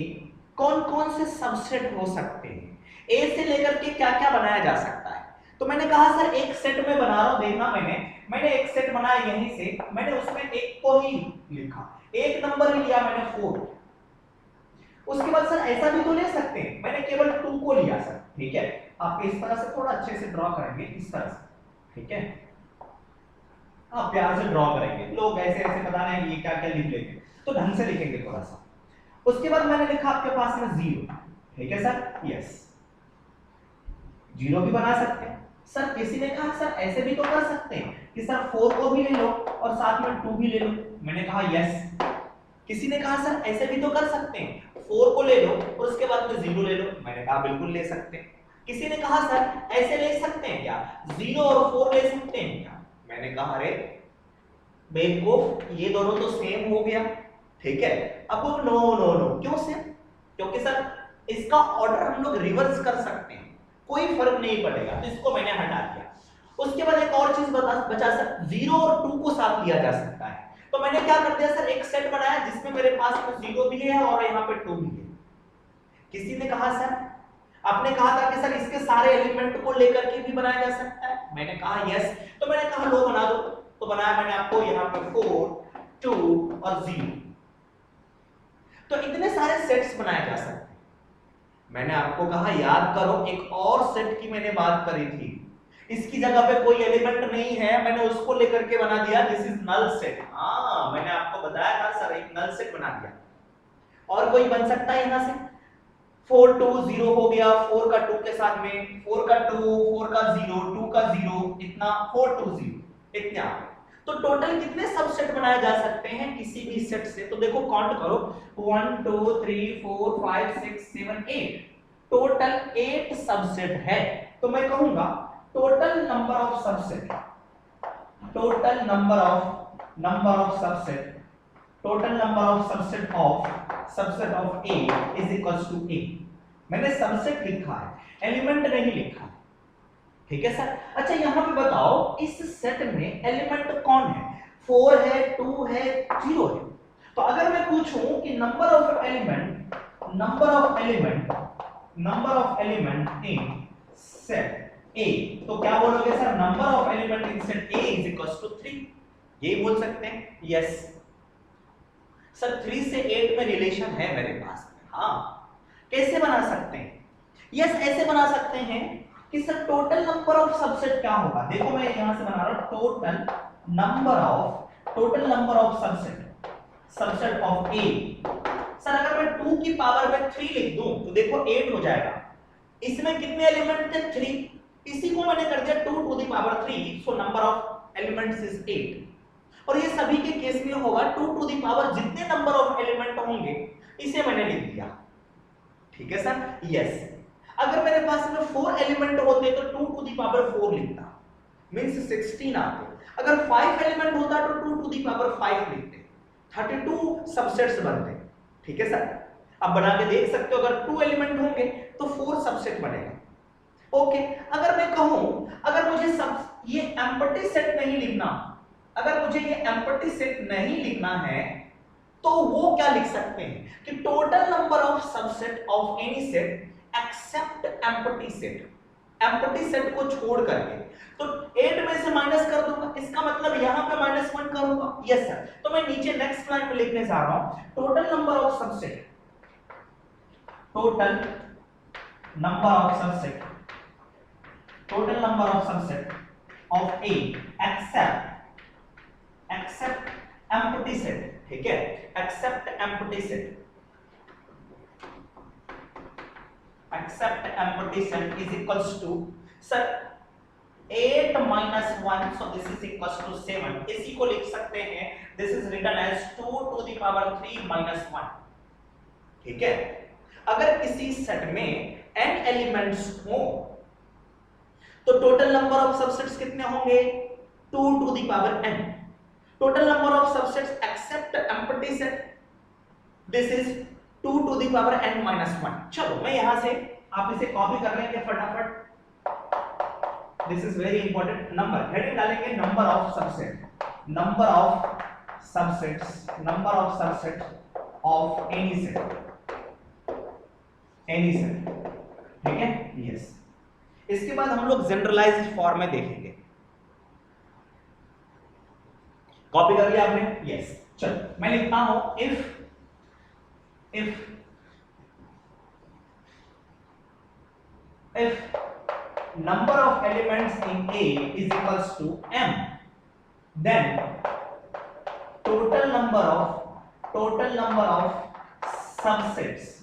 कौन-कौन से सबसेट हो सकते हैं, a से लेकर के क्या-क्या बनाया जा सकता है। तो मैंने कहा सर एक सेट में बना रहा हूं, देखना मैंने एक सेट बनाया यहीं से, मैंने उसमें एक को ही लिखा, एक नंबर ही लिया मैंने 4। उसके बाद सर ऐसा भी तो ले सकते हैं, मैंने केवल 2 को लिया सर, ठीक है। आप इस तरह से थोड़ा अच्छे से ड्रॉ करेंगे, इस तरह से, ठीक है। आप प्यार से ड्रॉ करेंगे, लोग ऐसे ऐसे पता नहीं ये क्या-क्या लिख लेते हैं, तो ढंग से लिखेंगे थोड़ा सा। उसके बाद मैंने लिखा आपके पास में 0, ठीक है सर, यस 0 भी बना सकते हैं। सर किसी ने कहा सर ऐसे भी तो कर सकते हैं कि सर 4 को भी ले लो और साथ में 2 भी ले लो, मैंने कहा यस। किसी ने कहा सर ऐसे भी तो कर सकते हैं, 4 को ले लो और उसके बाद में 0 ले लो, मैंने कहा बिल्कुल ले सकते हैं। किसी ने कहा सर ऐसे ले सकते हैं क्या, 0 और 4 ले सकते हैं क्या, मैंने कहा अरे बेवकूफ ये दोनों तो सेम हो गया, ठीक है। अब नो नो नो, क्यों सेम? क्योंकि सर इसका ऑर्डर हम लोग रिवर्स कर सकते हैं, कोई फर्क नहीं पड़ेगा, तो इसको मैंने हटा दिया। उसके बाद एक और चीज बचा सर, 0 और 2 को साथ लिया जा सकता है, तो मैंने क्या कर दिया सर एक सेट बनाया जिसमें मेरे पास में 0 भी है और यहाँ पे 2 भी है। किसी ने कहा सर, आपने कहा था कि सर इसके सारे एलिमेंट को लेकर के भी बनाया जा सकता है, मैंने कहा यस। तो मैंने कहा लो बना दो, तो बनाया मैंने आपको यहाँ पे 4 2 और 0। तो इतने सारे सेट्स बनाए जा सकते हैं। मैंने आपको कहा याद करो एक और सेट की मैंने बात करी थी, इसकी जगह पे कोई एलिमेंट नहीं है, मैंने उसको लेकर के बना दिया दिस इज नल सेट। हाँ मैंने आपको बताया था सर एक नल सेट बना दिया। और कोई बन सकता है यहां से, 4 2 0 हो गया, 4 का 2 के साथ में, 4 का 2 4 का 0 2 का 0, इतना 4 2 0 इतने आ गए। तो टोटल कितने सबसेट बनाए जा सकते हैं किसी भी सेट से, तो देखो काउंट करो 1 2 3 4 5 6 7 8, टोटल 8 सबसेट है। तो मैं कहूंगा total number of subset, total number of subset, total number of subset of A is equals to A। मैंने सबसेट लिखा है, एलिमेंट नहीं लिखा है, ठीक है सर। अच्छा यहां पे बताओ इस सेट में एलिमेंट कौन है, 4 है, 2 है, 0 है। तो अगर मैं पूछूं कि number of element in set A, तो क्या बोलोगे sir, number of element in set A is equals to 3, यही बोल सकते हैं। यस सर 3 से 8 में रिलेशन है मेरे पास में। हाँ कैसे बना सकते हैं, यस ऐसे बना सकते हैं कि sir total number of subset क्या होगा। देखो मैं यहां से बना रहा हूं total number of subset of A. Sir अगर मैं 2 की पावर में 3 लिख दूं तो देखो 8 हो जाएगा। इसमें कितने एलिमेंट थे, 3, इसी को मैंने कर दिया 2 to the power 3, so number of elements is 8। और ये सभी के केस में होगा 2 टू द पावर जितने नंबर ऑफ एलिमेंट होंगे इसे मैंने लिख दिया। ठीक है सर। यस अगर मेरे पास में 4 एलिमेंट होते तो 2 टू द पावर 4 लिखता, मींस 16 आते। अगर 5 एलिमेंट होता तो 2 टू द पावर 5 लिखते, 32 सबसेट्स बनते। ठीक है सर। अब बना के देख सकते हो, अगर 2 एलिमेंट होंगे तो 4 सबसेट बनेगा। ओके अगर मैं कहूं, अगर मुझे सब ये एम्प्टी सेट नहीं लिखना, अगर मुझे ये एम्प्टी सेट नहीं लिखना है तो वो क्या लिख सकते हैं कि total number of subset of any set except empty set, empty set को छोड़ करके। तो 8 में से माइनस कर दूंगा, इसका मतलब यहां पे -1 करूंगा। Yes sir. तो मैं नीचे नेक्स्ट लाइन में लिखने जा रहा हूं total number of subset of A except empty set. ठीक है, except empty set is equals to sir 8 minus 1, so this is equals to 7। इसी को लिख सकते हैं, this is written as 2 to the power 3 minus 1। ठीक है। अगर किसी सेट में n एलिमेंट्स हो तो टोटल नंबर ऑफ सबसेट्स कितने होंगे, 2 to the power n। Total number of subsets except empty set, this is 2 to the power n minus 1। चलो मैं यहां से आप इसे कॉपी कर लेंगे फटाफट, this is very important. Number heading डालेंगे number of subset of any set. ठीक है। यस इसके बाद हम लोग जनरलाइज्ड फॉर्म में देखेंगे। कॉपी कर लिया आपने। यस चलो मैं लिखता हूं if number of elements in A is equals to m, then total number of subsets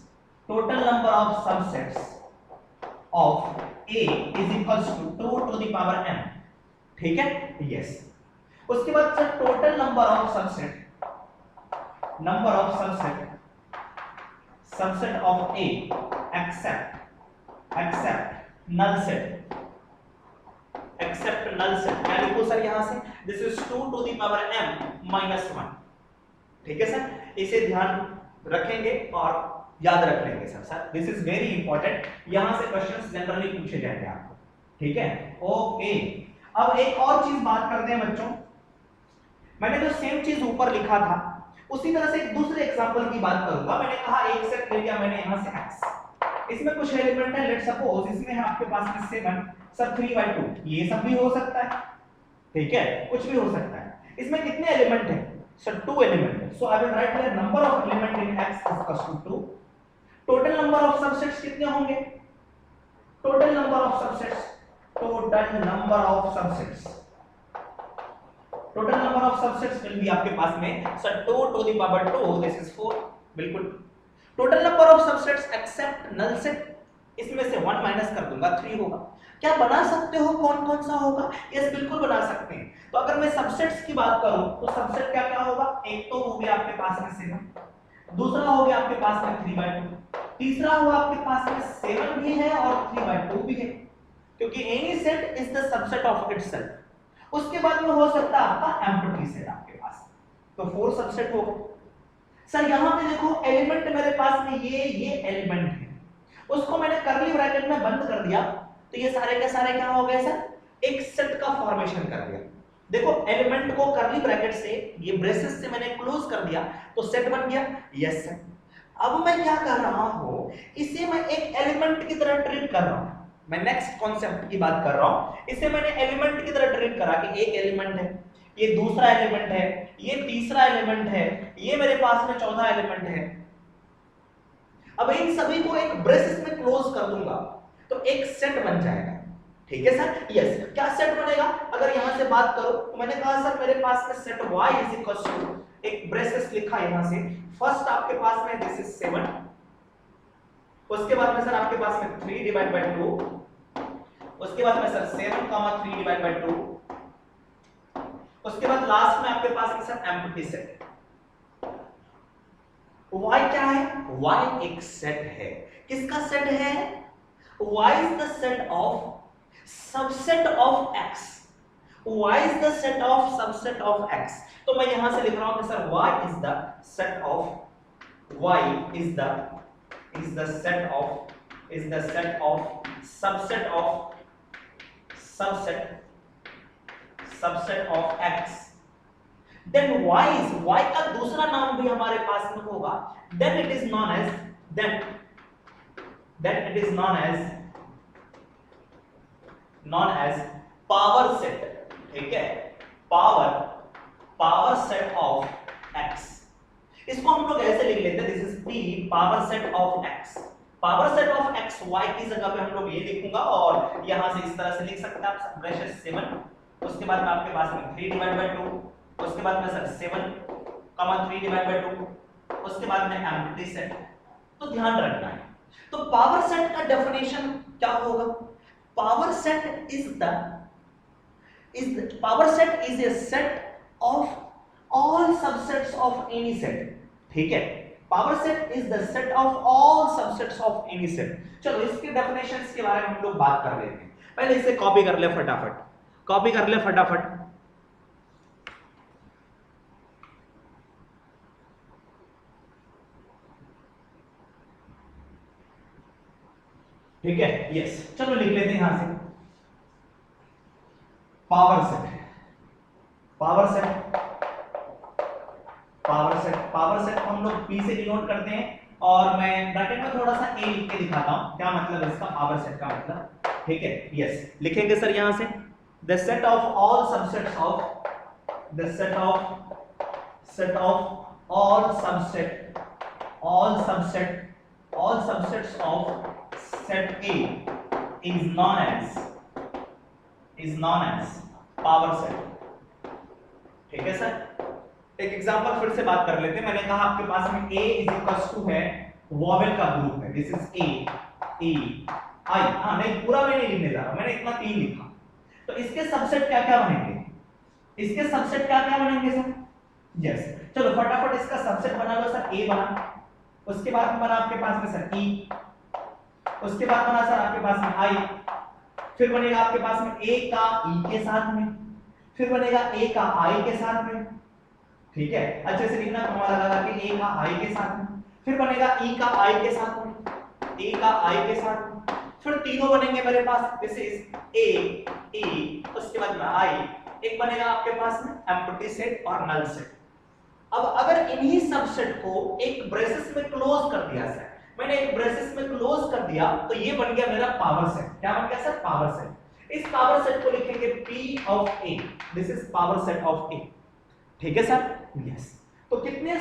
of A is equals to 2 to the power m। ठीक है। यस उसके बाद sir total number of subset of A except null set, क्या लिखो sir यहां से, this is 2 to the power m minus 1। ठीक है सर, इसे ध्यान रखेंगे और याद रख लेंगे sir this is very important, यहां से क्वेश्चंस जनरली पूछे जाएंगे आपको। ठीक है। ओके अब एक और चीज बात करते हैं बच्चों, मैंने जो सेम चीज ऊपर लिखा था उसी तरह से एक दूसरे एग्जांपल की बात करूंगा। मैंने कहा एक सेट ले लिया मैंने यहां से x, इसमें कुछ एलिमेंट है, लेट सपोज इसमें है आपके पास में 7 सर 3/2, ये सब भी हो सकता है। ठीक है, कुछ भी हो सकता है। इसमें कितने एलिमेंट हैं सर, 2 एलिमेंट है, so I will write here number of element in x is equal to 2। Total number of subsets कितने होंगे, total number of subsets will be आपके पास में sir 2 to the power 2, this is 4। बिल्कुल। Total number of subsets except null set, इसमें से 1 minus कर दूंगा 3 होगा। क्या बना सकते हो कौन कौन सा होगा, यस बिल्कुल बना सकते हैं। तो अगर मैं सबसेट्स की बात करूं तो सबसेट क्या क्या होगा, एक तो हो गया आपके पास में 7, दूसरा हो गया आपके पास में 3/2, तीसरा हुआ आपके पास में 7 भी है और 3/2 भी है, क्योंकि any set is the subset of itself. उसके बाद में हो सकता है आपका एम्प्टी सेट आपके पास, तो 4 सबसेट हो गए। सर यहां पे देखो एलिमेंट मेरे पास में ये एलिमेंट है, उसको मैंने कर्ली ब्रैकेट में बंद कर दिया, तो ये सारे के सारे क्या हो गए सर, एक सेट का फॉर्मेशन कर दिया। देखो एलिमेंट को करली ब्रैकेट से, ये ब्रेसेस से मैंने क्लोज कर दिया तो सेट बन गया। Yes sir. अब मैं क्या कर रहा हूं, इसे मैं एक एलिमेंट की तरह ट्रीट कर रहा हूं। मैं नेक्स्ट कॉन्सेप्ट की बात कर रहा हूं। इसे मैंने एलिमेंट की तरह ट्रीट करा कि एक एलिमेंट है, ये दूसरा एलिमेंट है, ये तीसरा एलिमेंट है, ये मेरे पास में चौथा एलिमेंट है। अब इन सभी को एक ब्रेसेस में क्लोज कर दूंगा तो एक सेट बन जाएगा। ठीक है सर। यस। क्या सेट बनेगा, अगर यहां से बात करो तो मैंने कहा सर मेरे पास में set y is equal to, एक ब्रेसेस लिखा यहां से, फर्स्ट आपके पास में दिस इज 7, उसके बाद में सर आपके पास में 3 डिवाइड बाय 2, उसके बाद में सर 7 3 डिवाइड बाय 2, उसके बाद लास्ट में आपके पास में सर एम्प्टी सेट। y क्या है, y एक सेट है। किसका सेट है, y is the set of subset of x, y is the set of subset of x। तो मैं यहां से लिख रहा हूं कि sir y is the set of, y is the set of subset of x। then y का दूसरा नाम भी हमारे पास में होगा, then it is known as power set. ठीक है, पावर सेट ऑफ x। इसको हम लोग ऐसे लिख लेते हैं, this is p power set of x। Power set of x y की जगह पे हम लोग ये लिखूंगा और यहां से इस तरह से लिख सकते हैं आप, ब्रैकेट 7, उसके बाद में आपके पास में 3 डिवाइड बाय 2, उसके बाद में सर 7 3 डिवाइड बाय 2, उसके बाद में एम्प्टी सेट। तो ध्यान रखना है। तो पावर सेट का डेफिनेशन क्या होगा, power set is a set of all subsets of any set। ठीक है, power set is the set of all subsets of any set। चलो इसके डेफिनेशंस के बारे में हम लोग बात कर लेते हैं। पहले इसे कॉपी कर ले फटाफट। ठीक है, यस। चलो लिख लेते हैं यहां से पावर सेट हम लोग P से डिनोट करते हैं और मैं ब्रैकेट में थोड़ा सा A लिख के दिखाता हूं क्या मतलब इसका, पावर सेट का मतलब। ठीक है, यस। लिखेंगे सर यहां से the set of all subsets of set A is known as power set. ठीक है सर। एक एग्जांपल फिर से बात कर लेते हैं। मैंने कहा आपके पास में A इज इक्वल टू है वोवेल का ग्रुप है, this is A E I। हाँ नहीं, पूरा मैं नहीं लिखने जा रहा, मैंने इतना 3 लिखा। तो इसके सबसेट क्या क्या बनेंगे, सर? यस। चलो फटाफट इसका सबसेट बना लो सर। A बना, उसके बाद बना आपके पास में सर E, उसके बाद बना सर आपके पास में I, फिर बनेगा आपके पास में A का E के साथ में, फिर बनेगा A का I के साथ में। ठीक है, अच्छे से लिखना, कमाल लगा के A का I के साथ में, फिर बनेगा E का I के साथ में, A का I के साथ में, फिर तीनों बनेंगे मेरे पास, दिस इज A E, उसके बाद में I, एक बनेगा आपके पास में एम्प्टी सेट और नल सेट। अब अगर इन्हीं सबसेट को एक ब्रेसेस में क्लोज कर दिया सर, मैंने एक ब्रेसेस में क्लोज कर दिया तो ये बन गया मेरा पावर सेट। क्या बन गया सर, पावर सेट। इस पावर सेट को लिखेंगे P of A, this is power set of A। ठीक है सर, यस। तो कितने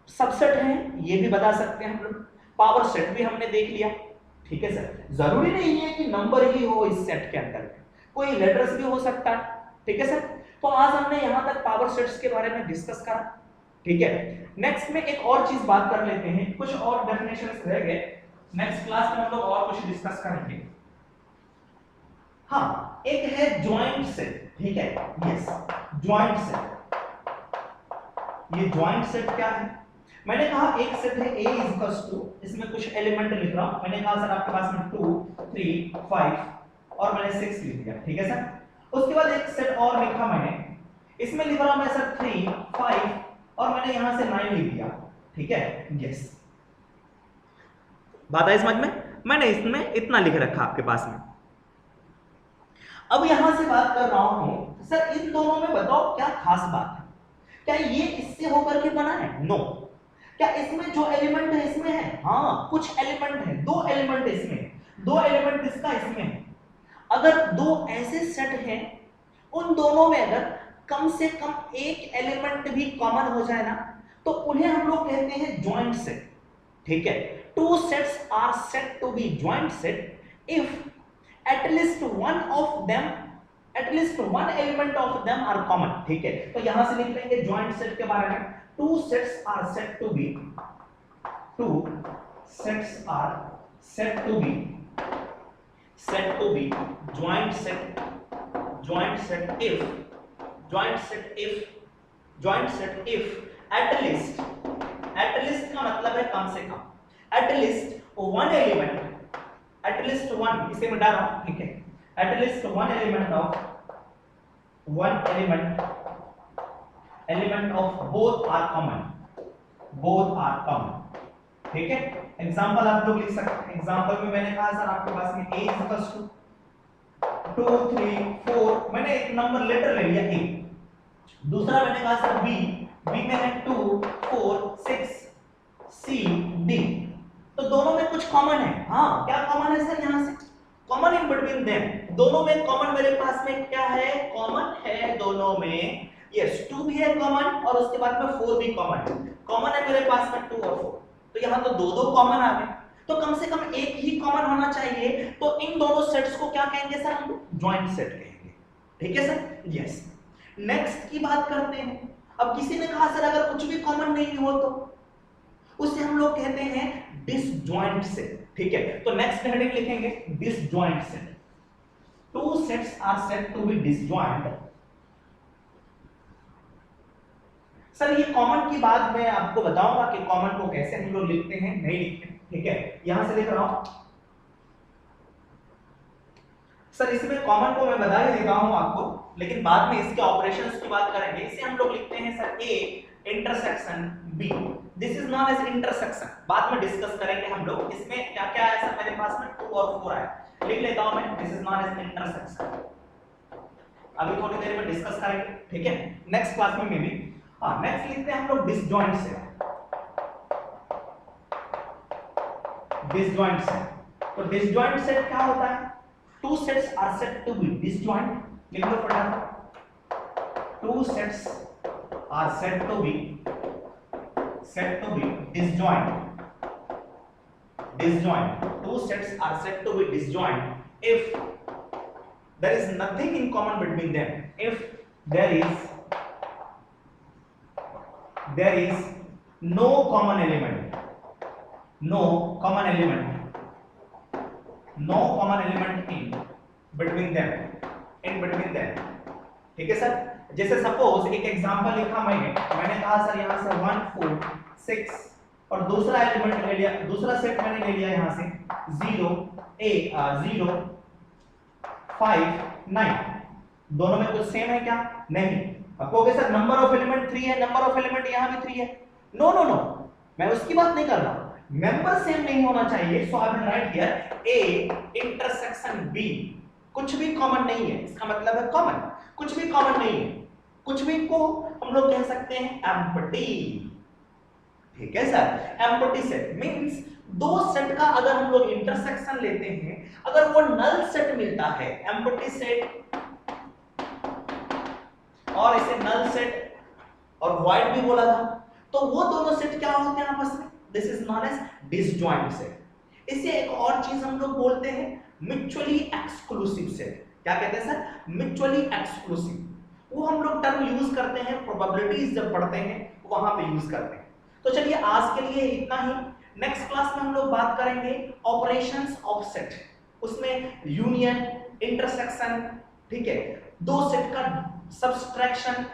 सबसेट हैं ये भी बता सकते हैं हम लोग, पावर सेट भी हमने देख लिया। ठीक है सर, जरूरी नहीं है कि नंबर ही हो इस सेट के अंदर, कोई लेटर्स भी हो सकता है। ठीक है सर, तो आज हमने यहां तक पावर सेट्स के बारे में डिस्कस करा। ठीक है, नेक्स्ट में एक और चीज बात कर लेते हैं, कुछ और डेफिनेशंस रह गए, नेक्स्ट क्लास में हम लोग और कुछ डिस्कस करेंगे। हाँ, एक है ज्वाइंट सेट। ठीक है, यस, ज्वाइंट सेट। ये ज्वाइंट सेट क्या है, मैंने कहा एक सेट है A इक्वल्स टू, इसमें कुछ एलिमेंट लिख रहा हूं, मैंने कहा सर आपके पास में 2 3 5 और मैंने 6 लिख दिया। ठीक है सर। उसके बाद एक सेट और लिखा मैंने, इसमें लिख रहा हूं मैं सर 3 5 और मैंने यहां से 9 लिख दिया। ठीक है, यस। बात आई समझ में? मैंने इसमें इतना लिख रखा आपके पास में। अब यहां से बात कर रहा हूं सर इन दोनों में बताओ क्या खास बात है, क्या ये इससे होकर के बना है? नो। क्या इसमें जो एलिमेंट है इसमें है? हाँ कुछ एलिमेंट है, दो एलिमेंट इसमें, दो एलिमेंट इसका इसमें है। अगर दो ऐसे सेट हैं उन दोनों में अगर कम से कम एक एलिमेंट भी कॉमन हो जाए ना तो उन्हें हम लोग कहते हैं जॉइंट सेट। ठीक है, two sets are set to be joint set if at least one of them, at least one element of them are common। ठीक है, तो यहां से लिख लेंगे जॉइंट सेट के बारे में, two sets are said to be, two sets are said to be joint set if at least का मतलब है कम से कम, at least one element, at least one, इसे मिटा रहा हूं, ठीक है, at least one element of both are common। ठीक है, एग्जांपल आप लोग लिख सकते हैं। एग्जांपल में मैंने कहा सर आपके पास में a इक्वल्स टू 2 3 4, मैंने एक नंबर लेटर ले लिया a। दूसरा मैंने कहा सर b में है 2 4 6 c d, तो दोनों में कुछ कॉमन है। हाँ क्या कॉमन है सर? यहां से कॉमन इन बिटवीन देम, दोनों में कॉमन मेरे पास में क्या है? कॉमन है दोनों में, यस 2 भी है कॉमन और उसके बाद में 4 भी कॉमन है मेरे पास में 2 और 4, तो यहां तो दो कॉमन आ गए, तो कम से कम एक ही कॉमन होना चाहिए, तो इन दोनों सेट्स को क्या कहेंगे सर? हम जॉइंट सेट कहेंगे। ठीक है सर, यस। नेक्स्ट की बात करते हैं। अब किसी ने कहा सर अगर कुछ भी कॉमन नहीं हो तो उसे हम लोग कहते हैं डिसजॉइंट सेट। ठीक है, तो नेक्स्ट हेडिंग लिखेंगे disjoint set. Two sets are said to be disjoint. Sir ये कॉमन की बात मैं आपको बताऊंगा कि कॉमन को कैसे हम लोग लिखते हैं, नहीं लिखते। ठीक है, यहां से लिख रहा हूं सर, इसमें कॉमन को मैं बता ही देता हूं आपको, लेकिन बाद में इसके ऑपरेशंस की बात करेंगे। इसे हम लोग लिखते हैं sir A intersection B, this is known as intersection, बाद में डिस्कस करेंगे हम लोग। इसमें क्या क्या है सर? मेरे पास में 2 और 4 है, लिख लेता हूं मैं, this is known as intersection, अभी थोड़ी देर में डिस्कस करेंगे। ठीक है, नेक्स्ट क्लास में मे बी। हां, नेक्स्ट लिखते हैं हम लोग डिसजॉइंट सेट। डिसजॉइंट सेट, तो डिसजॉइंट सेट क्या होता है? Two sets are said to be disjoint, लिख लो फटाफट। Two sets are said to be disjoint, two sets are said to be disjoint if there is nothing in common between them, if there is no common element in between them। ठीक है sir, जैसे suppose एक example लिखा मैंने कहा sir यहां से 1 4 6 और दूसरा एलिमेंट ले लिया, दूसरा सेट मैंने ले लिया यहां से 0 0 5 9, दोनों में कुछ सेम है क्या? नहीं। अब कहोगे सर नंबर ऑफ एलिमेंट 3 है, नंबर ऑफ एलिमेंट यहां भी 3 है। नो नो नो, मैं उसकी बात नहीं कर रहा हूं, मेंबर सेम नहीं होना चाहिए। So I will write here A intersection B, कुछ भी कॉमन नहीं है, इसका मतलब है कॉमन, कुछ भी कॉमन नहीं है, कुछ भी को हम लोग कह सकते हैं एम्प्टी। ठीक है सर, एम्प्टी सेट मींस दो सेट का अगर हम लोग इंटरसेक्शन लेते हैं, अगर वो नल सेट मिलता है, एम्प्टी सेट, और इसे नल सेट और वॉइड भी बोला था, तो वो दोनों सेट क्या होते हैं आपस में? This is known as disjoint set. इसे एक और चीज हम लोग बोलते हैं म्यूचुअली एक्सक्लूसिव सेट। क्या कहते हैं सर? Mutually exclusive. वो हम लोग टर्म यूज करते हैं प्रोबेबिलिटीज जब पढ़ते हैं वहां पे यूज करते हैं। तो चलिए आज के लिए इतना ही। नेक्स्ट क्लास में हम लोग बात करेंगे ऑपरेशंस ऑफ सेट, उसमें यूनियन, इंटरसेक्शन, ठीक है, दो सेट का सब्सट्रैक्शन,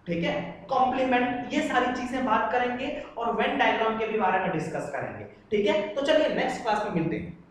ठीक है, कॉम्प्लीमेंट, ये सारी चीजें बात करेंगे और वेन डायग्राम के भी बारे में डिस्कस करेंगे। ठीक है, तो चलिए नेक्स्ट क्लास में मिलते हैं।